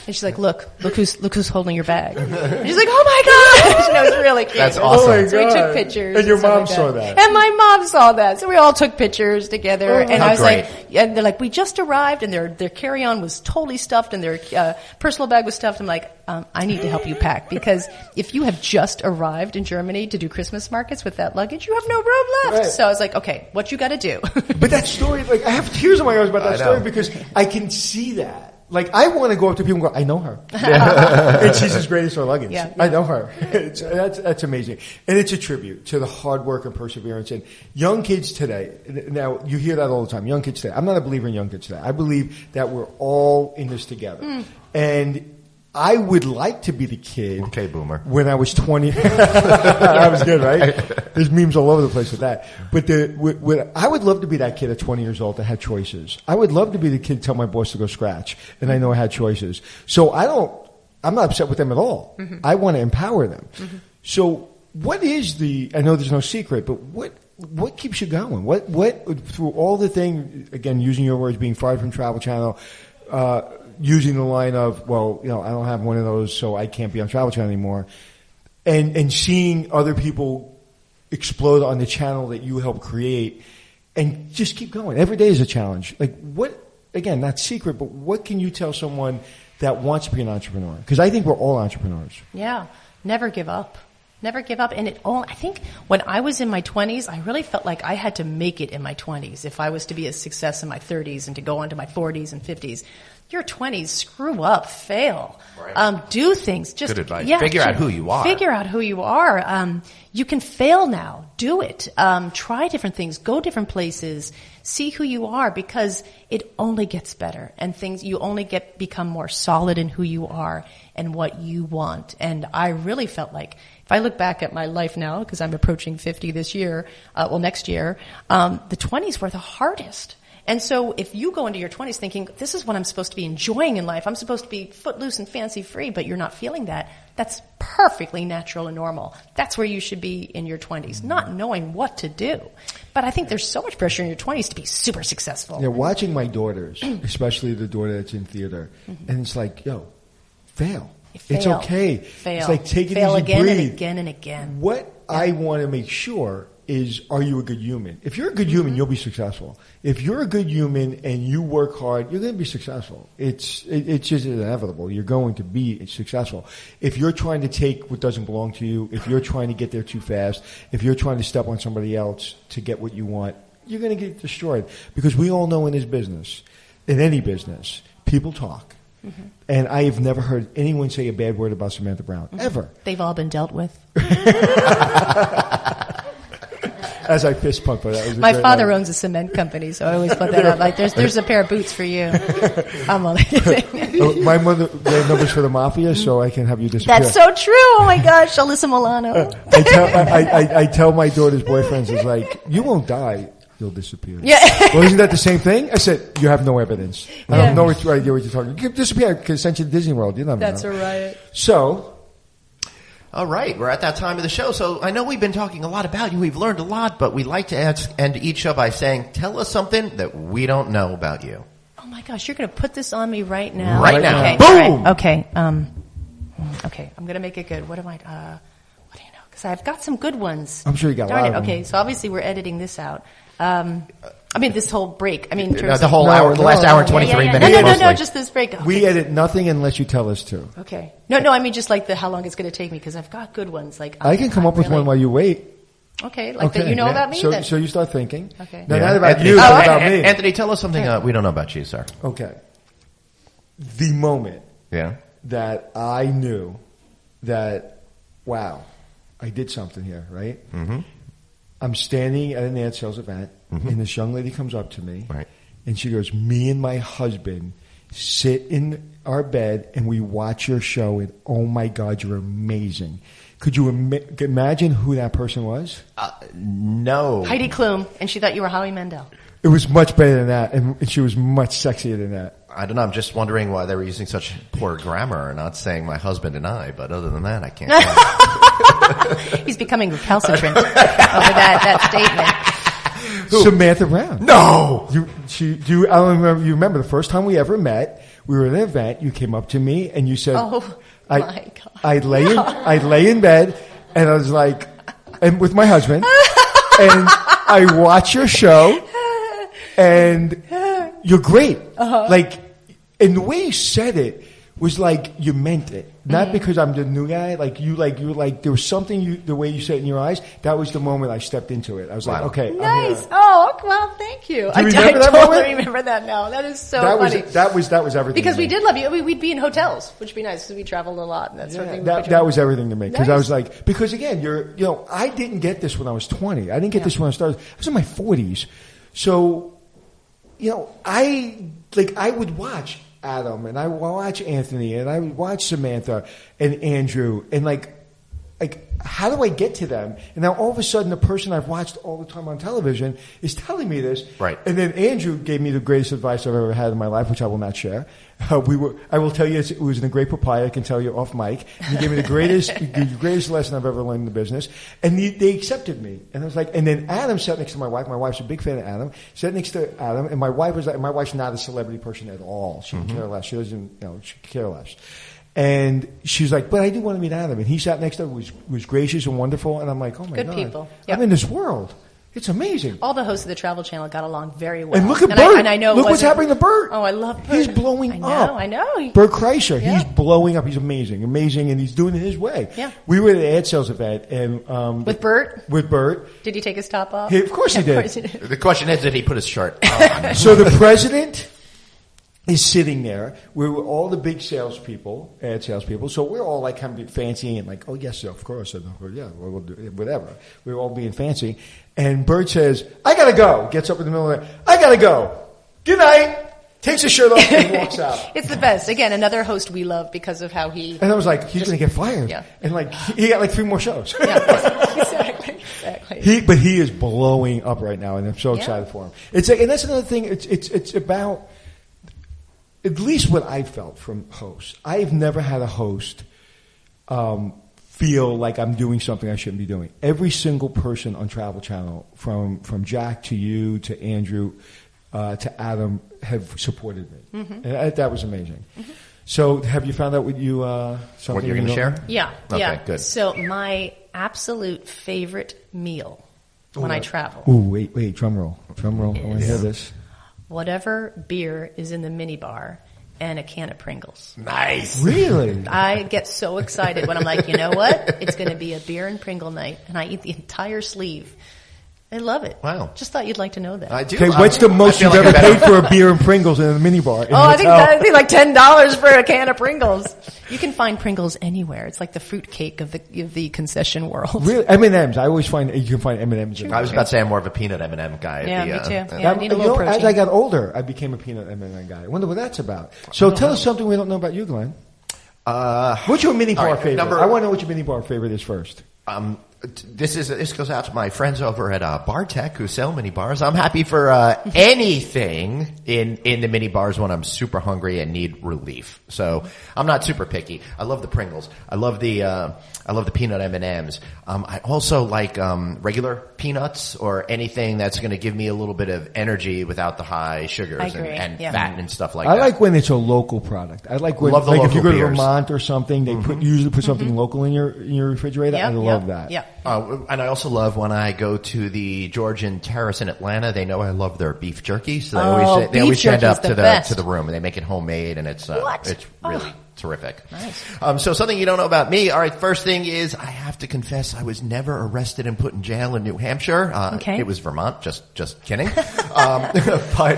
And she's like, look who's holding your bag. And she's like, oh my gosh. And it was really cute. That's awesome. Oh my so we God. took pictures. And your mom saw that. And my mom saw that. So we all took pictures together. And I was great. and they're like, we just arrived, and their carry-on was totally stuffed, and their personal bag was stuffed. I'm like, I need to help you pack, because if you have just arrived in Germany to do Christmas markets with that luggage, you have no room left. Right. So I was like, okay, what you got to do? But that story, like, I have tears in my eyes about that story because I can see that. Like, I want to go up to people and go, I know her. And she's as great as her luggage. Yeah. I know her. That's amazing. And it's a tribute to the hard work and perseverance. And young kids today, now you hear that all the time, young kids today. I'm not a believer in young kids today. I believe that we're all in this together. And I would like to be the kid. Okay, boomer. When I was 20. That was good, right? There's memes all over the place with that. But I would love to be that kid at 20 years old that had choices. I would love to be the kid to tell my boss to go scratch, and I know I had choices. So I'm not upset with them at all. Mm-hmm. I want to empower them. Mm-hmm. So what is I know there's no secret, but what keeps you going? What through all the thing, again, using your words, being fired from Travel Channel, using the line of, well, you know, I don't have one of those, so I can't be on Travel Channel anymore. And seeing other people explode on the channel that you helped create and just keep going. Every day is a challenge. Like what, again, not secret, but what can you tell someone that wants to be an entrepreneur? Because I think we're all entrepreneurs. Yeah. Never give up. Never give up. And I think when I was in my 20s, I really felt like I had to make it in my 20s if I was to be a success in my 30s and to go on to my 40s and 50s. Your 20s, screw up, fail. Right. Do things. Just, good advice. Yeah, figure out who you are. Figure out who you are. You can fail now. Do it. Try different things. Go different places. See who you are, because it only gets better, and you only become more solid in who you are and what you want. And I really felt like, if I look back at my life now, because I'm approaching 50 this year, next year, the 20s were the hardest. And so if you go into your 20s thinking, this is what I'm supposed to be enjoying in life, I'm supposed to be footloose and fancy free, but you're not feeling that, that's perfectly natural and normal. That's where you should be in your 20s, not knowing what to do. But I think there's so much pressure in your 20s to be super successful. Yeah, watching my daughters, especially the daughter that's in theater, and it's like, yo, fail. It's okay. Fail. It's like take it fail easy, again breathe. and again and again. What I want to make sure is, are you a good human? If you're a good human, you'll be successful. If you're a good human and you work hard, you're going to be successful. It's just inevitable. You're going to be successful. If you're trying to take what doesn't belong to you, if you're trying to get there too fast, if you're trying to step on somebody else to get what you want, you're going to get destroyed. Because we all know in this business, in any business, people talk. Mm-hmm. And I have never heard anyone say a bad word about Samantha Brown. Mm-hmm. Ever. They've all been dealt with. As I fist pump her. That was my father owns a cement company, so I always put that up. Like, there's a pair of boots for you. I'm only kidding. My mother ran numbers for the mafia, so I can have you disappear. That's so true. Oh my gosh, Alyssa Milano. I tell my daughter's boyfriends, it's like, you won't die. You'll disappear. Yeah. Well, isn't that the same thing? I said, you have no evidence. I have no idea what you're talking about. You can disappear because sent you to Disney World. You never know. That's a riot. So. All right, we're at that time of the show. So I know we've been talking a lot about you. We've learned a lot, but we like to end each show by saying, tell us something that we don't know about you. Oh my gosh, you're going to put this on me right now. Right now. Okay. Boom! Right. Okay. Okay. I'm going to make it good. What do you know? Because I've got some good ones. I'm sure you got a lot of them. Okay, so obviously we're editing this out. This whole break. I mean, in terms the whole hour, the last hour and 23 minutes. No, just this break. Okay. We edit nothing unless you tell us to. Okay. No, I mean just like how long it's going to take me, because I've got good ones. Like I can come up with one while you wait. Okay, that you know about me? So you start thinking. Okay. No, not about you, but about me. Anthony, tell us something we don't know about you, sir. Okay. The moment that I knew that, wow, I did something here, right? Mm-hmm. I'm standing at an ad sales event, and this young lady comes up to me, and she goes, me and my husband sit in our bed, and we watch your show, and oh my God, you're amazing. Could you imagine who that person was? No. Heidi Klum, and she thought you were Howie Mandel. It was much better than that, and she was much sexier than that. I don't know. I'm just wondering why they were using such poor grammar and not saying my husband and I, but other than that, I can't. He's becoming recalcitrant over that statement. Who? Samantha Brown. No! I don't remember. You remember the first time we ever met, we were at an event, you came up to me and you said, oh my God. I'd lay in bed and I was like, and with my husband, and I watch your show and you're great. Like, and the way you said it was like you meant it. Not because I'm the new guy. Like you were like, there was something the way you said it in your eyes. That was the moment I stepped into it. I was like, okay. Nice. Oh, well, thank you. Do you remember that totally moment? remember that now. That is so funny. That was everything. Because we did love you. We'd be in hotels, which would be nice because we traveled a lot and that sort of thing. That was everything to me. Because I was like, because again, I didn't get this when I was 20. I didn't get this when I started. I was in my 40s. So, I would watch Adam and I would watch Anthony and I would watch Samantha and Andrew and like, how do I get to them? And now all of a sudden, the person I've watched all the time on television is telling me this. Right. And then Andrew gave me the greatest advice I've ever had in my life, which I will not share. I will tell you, it was in a great papaya. I can tell you off mic. He gave me the greatest lesson I've ever learned in the business. And they accepted me. And I was like, and then Adam sat next to my wife. My wife's a big fan of Adam. Sat next to Adam, and my wife's not a celebrity person at all. She can care less. She doesn't, she can care less. And she's like, but I do want to meet Adam. And he sat next to her, was gracious and wonderful. And I'm like, oh my God. Good people. Yep. I'm in this world. It's amazing. All the hosts of the Travel Channel got along very well. And look at Bert. I know look what's happening to Bert. Oh, I love Bert. He's blowing up. I know. Bert Kreischer, Yeah. he's blowing up. He's amazing, and he's doing it his way. Yeah. We were at an ad sales event, and With Bert? With Bert. Did he take his top off? Of course he did. Of course he did. The question is, did he put his shirt on? So the president is sitting there. We're all the big salespeople, ad salespeople. So we're all like kind of fancy and like, oh yes, sir, of course, yeah, we'll do it, whatever. We're all being fancy. And Bert says, "I gotta go." Gets up in the middle of it. "I gotta go. Good night." Takes his shirt off and walks out. It's the best. Again, another host we love because of how he. And I was like, he's going to get fired. Yeah. And like, he got like 3 more shows. Yeah, exactly. But he is blowing up right now, and I'm so excited for him. It's like, and that's another thing. It's about, at least what I felt from hosts. I've never had a host feel like I'm doing something I shouldn't be doing. Every single person on Travel Channel, from Jack to you to Andrew to Adam, have supported me, and that was amazing. So, have you found out what something What you're going to share? Yeah. Okay, yeah. good. So my absolute favorite meal when I travel. Ooh, wait, drum roll. I want to hear this. Whatever beer is in the minibar and a can of Pringles. Nice. Really? I get so excited when I'm like, you know what? It's going to be a beer and Pringle night, and I eat the entire sleeve. I love it. Wow. Just thought you'd like to know that. I do. Okay, what's the most you've ever paid for a beer and Pringles in a minibar? I think that'd be like $10 for a can of Pringles. You can find Pringles anywhere. It's like the fruitcake of the concession world. Really? M&M's. I always find you can find M&M's. I was about to say I'm more of a peanut M&M guy. Yeah, me too. Yeah, I need a little protein. As I got older, I became a peanut M&M guy. I wonder what that's about. So tell us something we don't know about you, Glenn. What's your minibar favorite? I want to know what your minibar favorite is first. This goes out to my friends over at Bar Tech who sell mini bars. I'm happy for anything in the mini bars when I'm super hungry and need relief. So I'm not super picky. I love the Pringles. I love the peanut M&Ms. I also like regular peanuts or anything that's going to give me a little bit of energy without the high sugars and fat and stuff like that. I like when it's a local product. I like when love the like local if you go to beers. Vermont or something, they usually put something local in your refrigerator. I love that. Yeah. And I also love when I go to the Georgian Terrace in Atlanta. They know I love their beef jerky, so they always send up to the room and they make it homemade, and it's really terrific. Nice. So something you don't know about me. All right, first thing is I have to confess I was never arrested and put in jail in New Hampshire. Okay. It was Vermont. Just kidding. But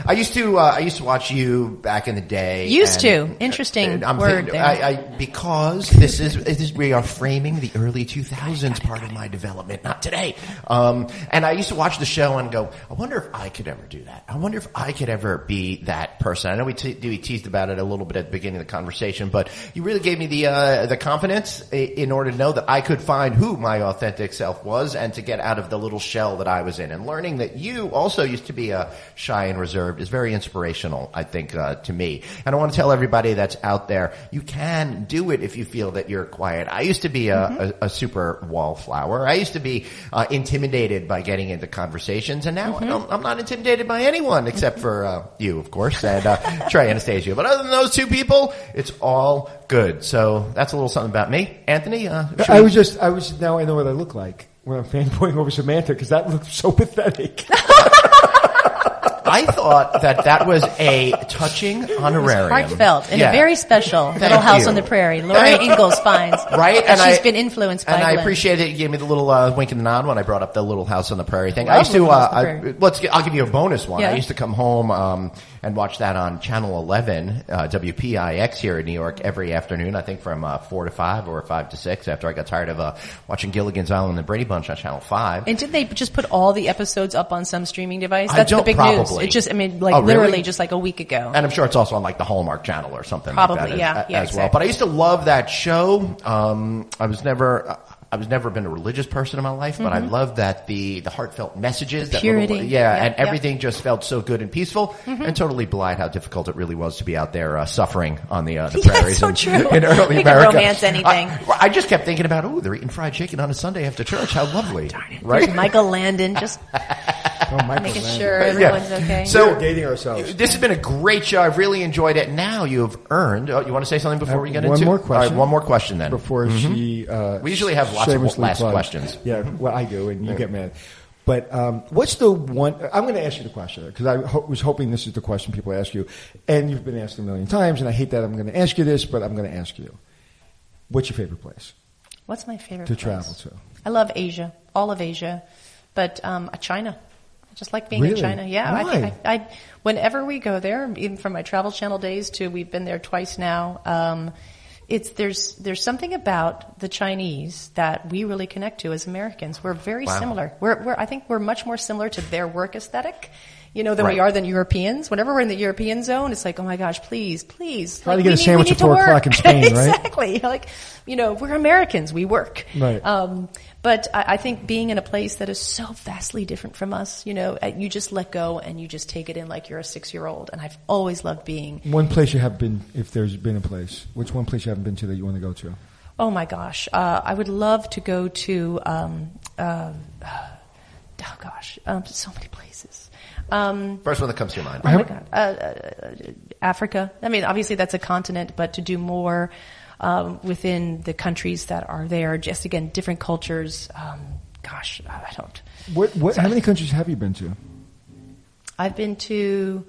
I used to watch you back in the day. Interesting word there. Because we are framing the early 2000s part of my development, not today. And I used to watch the show and go, I wonder if I could ever do that. I wonder if I could ever be that person. I know we teased about it a little bit at the beginning of the conversation, but you really gave me the confidence in order to know that I could find who my authentic self was and to get out of the little shell that I was in. And learning that you also used to be shy and reserved is very inspirational, I think, to me. And I want to tell everybody that's out there, you can do it if you feel that you're quiet. I used to be a super wallflower. I used to be intimidated by getting into conversations, and now I'm not intimidated by anyone except for you, of course, and Trey Anastasio. But other than those two people, it's all good. So that's a little something about me. Anthony? Now I know what I look like when I'm fanboying over Samantha, because that looks so pathetic. I thought that was a touching honorarium. Heartfelt and a very special Little House on the Prairie. Lori Ingalls finds. Right? And she's been influenced by Glenn. Glenn. I appreciate it. You gave me the little wink and the nod when I brought up the Little House on the Prairie thing. Love I used to, I'll give you a bonus one. Yeah. I used to come home and watch that on Channel 11, WPIX here in New York every afternoon, I think from 4 to 5 or 5 to 6 after I got tired of watching Gilligan's Island and the Brady Bunch on Channel 5. And did they just put all the episodes up on some streaming device? I That's don't the big probably. news. Probably. I mean, like Oh, really? literally just like a week ago. And I'm sure it's also on like the Hallmark Channel or something Probably, like that yeah, as exactly. well. But I used to love that show. I was never been a religious person in my life, but I loved that the heartfelt messages, that Purity. and Yeah, everything just felt so good and peaceful, and totally belied how difficult it really was to be out there suffering on the prairies so in, true. in early We can America. romance anything. I just kept thinking about, they're eating fried chicken on a Sunday after church. How lovely, right? There's Michael Landon just Michael making Landon. sure everyone's okay. So We're dating ourselves. this has been a great show. I've really enjoyed it. Now you've earned. Oh, you want to say something before we get into one more All question. right, one more question then. Before she, We usually have lots of shamelessly last plugs. questions. Yeah, well, I do, and you get mad. But what's the one? I'm going to ask you the question because I was hoping this is the question people ask you, and you've been asked a million times, and I hate that I'm going to ask you this, but I'm going to ask you: what's your favorite place What's my favorite to place? travel to? I love Asia, all of Asia, but China. I just like being in Really? China. Yeah, Why? I whenever we go there, even from my Travel Channel days to we've been there twice now. There's something about the Chinese that we really connect to as Americans. We're very similar. I think we're much more similar to their work aesthetic, than we are than Europeans. Whenever we're in the European zone, it's like, oh my gosh, please. Try to get a sandwich at 4 o'clock in Spain, right? Exactly. Like, we're Americans. We work. Right. But I think being in a place that is so vastly different from us, you just let go and you just take it in like you're a 6-year-old. And I've always loved being. One place you have been, if there's been a place, which one place you haven't been to that you want to go to? Oh my gosh. I would love to go to, so many places. First one that comes to your mind. Oh my God. Africa. I mean, obviously that's a continent, but to do more within the countries that are there, just again, different cultures. I don't. How many countries have you been to? I've been to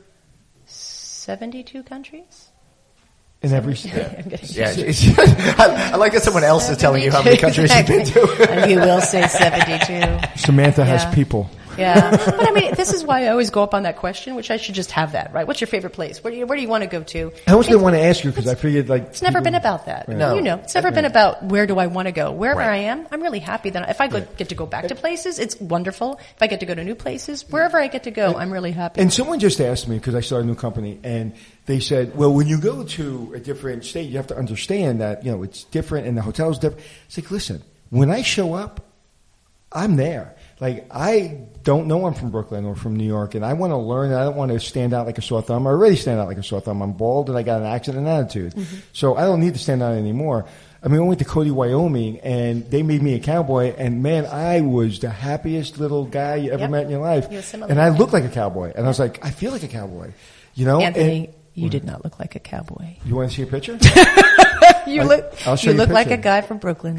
72 countries. In every I'm state? kidding. I like that someone else is telling you how many countries you've been to. And you will say 72. Samantha has Yeah. people. Yeah, but I mean, this is why I always go up on that question, which I should just have that, right? What's your favorite place? Where do you want to go to? I was going to want to ask you because I figured It's never been about that. No. It's never been about where do I want to go. Wherever Right. I am, I'm really happy that if I get to go back to places, it's wonderful. If I get to go to new places, wherever I get to go, I'm really happy. And someone just asked me, because I started a new company, and they said, well, when you go to a different state, you have to understand that, it's different and the hotel's different. It's like, listen, when I show up, I'm there. Like, I don't know I'm from Brooklyn or from New York, and I want to learn. I don't want to stand out like a sore thumb. I already stand out like a sore thumb. I'm bald, and I got an accent and attitude. Mm-hmm. So I don't need to stand out anymore. I mean, I went to Cody, Wyoming, and they made me a cowboy, and man, I was the happiest little guy you ever met in your life. You were similar. And I looked like a cowboy, and I was like, I feel like a cowboy. Anthony, And you did not look like a cowboy. you want to see a picture? I'll show you like a guy from Brooklyn.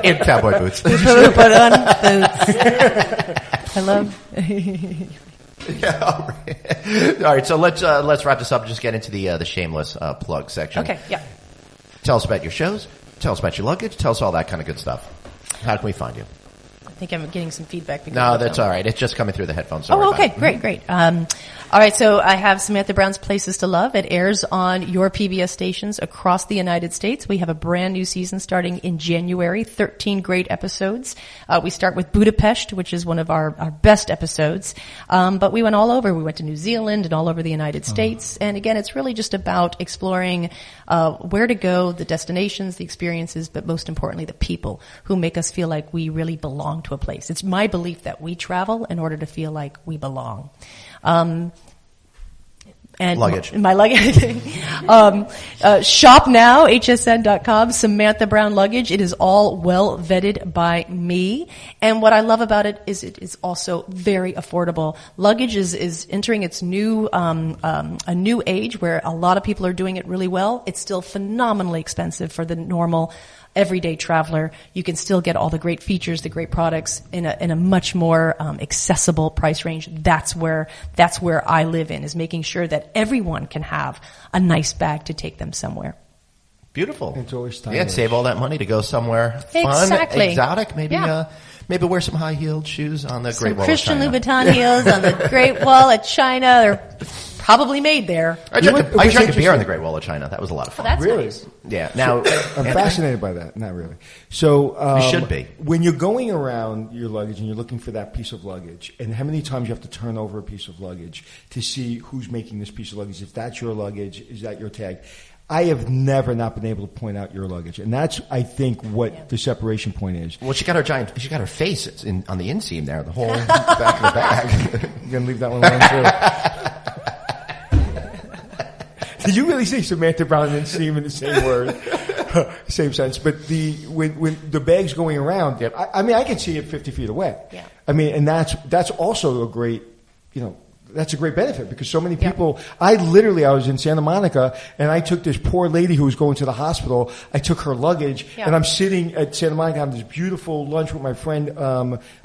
In cowboy boots. Put on boots. I love. Yeah, all right. So let's wrap this up and just get into the shameless plug section. Okay, yeah. Tell us about your shows. Tell us about your luggage. Tell us all that kind of good stuff. How can we find you? I think I'm getting some feedback. No, that's all right. It's just coming through the headphones. Don't worry okay, about it. great. All right, so I have Samantha Brown's Places to Love. It airs on your PBS stations across the United States. We have a brand new season starting in January, 13 great episodes. We start with Budapest, which is one of our best episodes. But we went all over. We went to New Zealand and all over the United States. And again, it's really just about exploring where to go, the destinations, the experiences, but most importantly, the people who make us feel like we really belong to a place. It's my belief that we travel in order to feel like we belong. And luggage. My luggage. Shop now, hsn.com, Samantha Brown Luggage. It is all well vetted by me. And what I love about it is also very affordable. Luggage is entering its new, a new age where a lot of people are doing it really well. It's still phenomenally expensive for the normal everyday traveler. You can still get all the great features, the great products in a much more accessible price range. That's where I live in, is making sure that everyone can have a nice bag to take them somewhere. Beautiful. It's always time. Yeah, and save all that money to go somewhere fun, Exactly. exotic, maybe Yeah. maybe wear some high-heeled shoes on the Great Wall Christian of China. Louboutin heels on the Great Wall of China. They're probably made there. I drank a beer on the Great Wall of China. That was a lot of fun. Oh, that's Really? nice. Yeah. Now, I'm fascinated by that. Not really. So You should be. When you're going around your luggage and you're looking for that piece of luggage, and how many times you have to turn over a piece of luggage to see who's making this piece of luggage? If that's your luggage, is that your tag? I have never not been able to point out your luggage, and that's, I think, what the separation point is. well, she got her face on the inseam there, the whole back of the bag. You're gonna leave that one alone too. Did you really say Samantha Brown and inseam in the same word, same sense? But when the bag's going around, Yep. I mean, I can see it 50 feet away. Yeah. I mean, and that's also a great, that's a great benefit because so many people, I was in Santa Monica and I took this poor lady who was going to the hospital. I took her luggage and I'm sitting at Santa Monica having this beautiful lunch with my friend,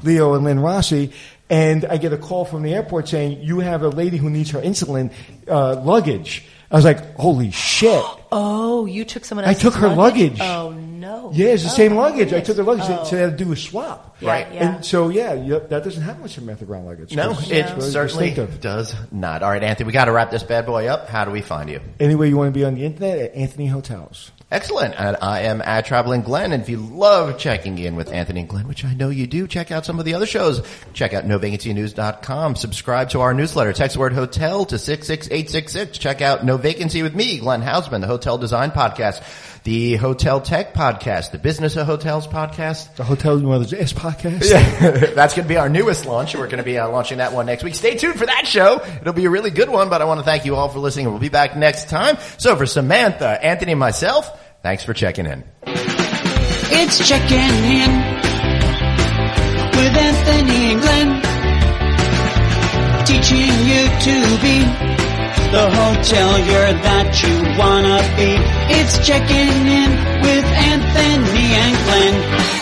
Leo and Lynn Rossi. And I get a call from the airport saying, you have a lady who needs her insulin, luggage. I was like, holy shit. Oh, you took someone I else's took her luggage. Oh, no. Yeah, it's the same my luggage. I goodness. took her luggage. Oh. So they had to do a swap. Right. Yeah. And so, that doesn't happen with Samantha Brown luggage. No, It's it very certainly distinctive. does not. All right, Anthony, we got to wrap this bad boy up. How do we find you? Anyway, you want to be on the internet at Anthony Hotels. Excellent. And I am at Traveling Glenn. And if you love checking in with Anthony and Glenn, which I know you do, check out some of the other shows. Check out NoVacancyNews.com. Subscribe to our newsletter. Text the word hotel to 66866. Check out No Vacancy with me, Glenn Hausman, the Hotel Design Podcast, the Hotel Tech Podcast, the Business of Hotels Podcast. The Hotel You Want to Ask podcast. That's going to be our newest launch. We're going to be launching that one next week. Stay tuned for that show. It'll be a really good one, but I want to thank you all for listening. We'll be back next time. So for Samantha, Anthony, and myself, thanks for checking in. It's checking in with Anthony and Glenn, teaching you to be the hotelier that you wanna be. It's checking in with Anthony and Glenn.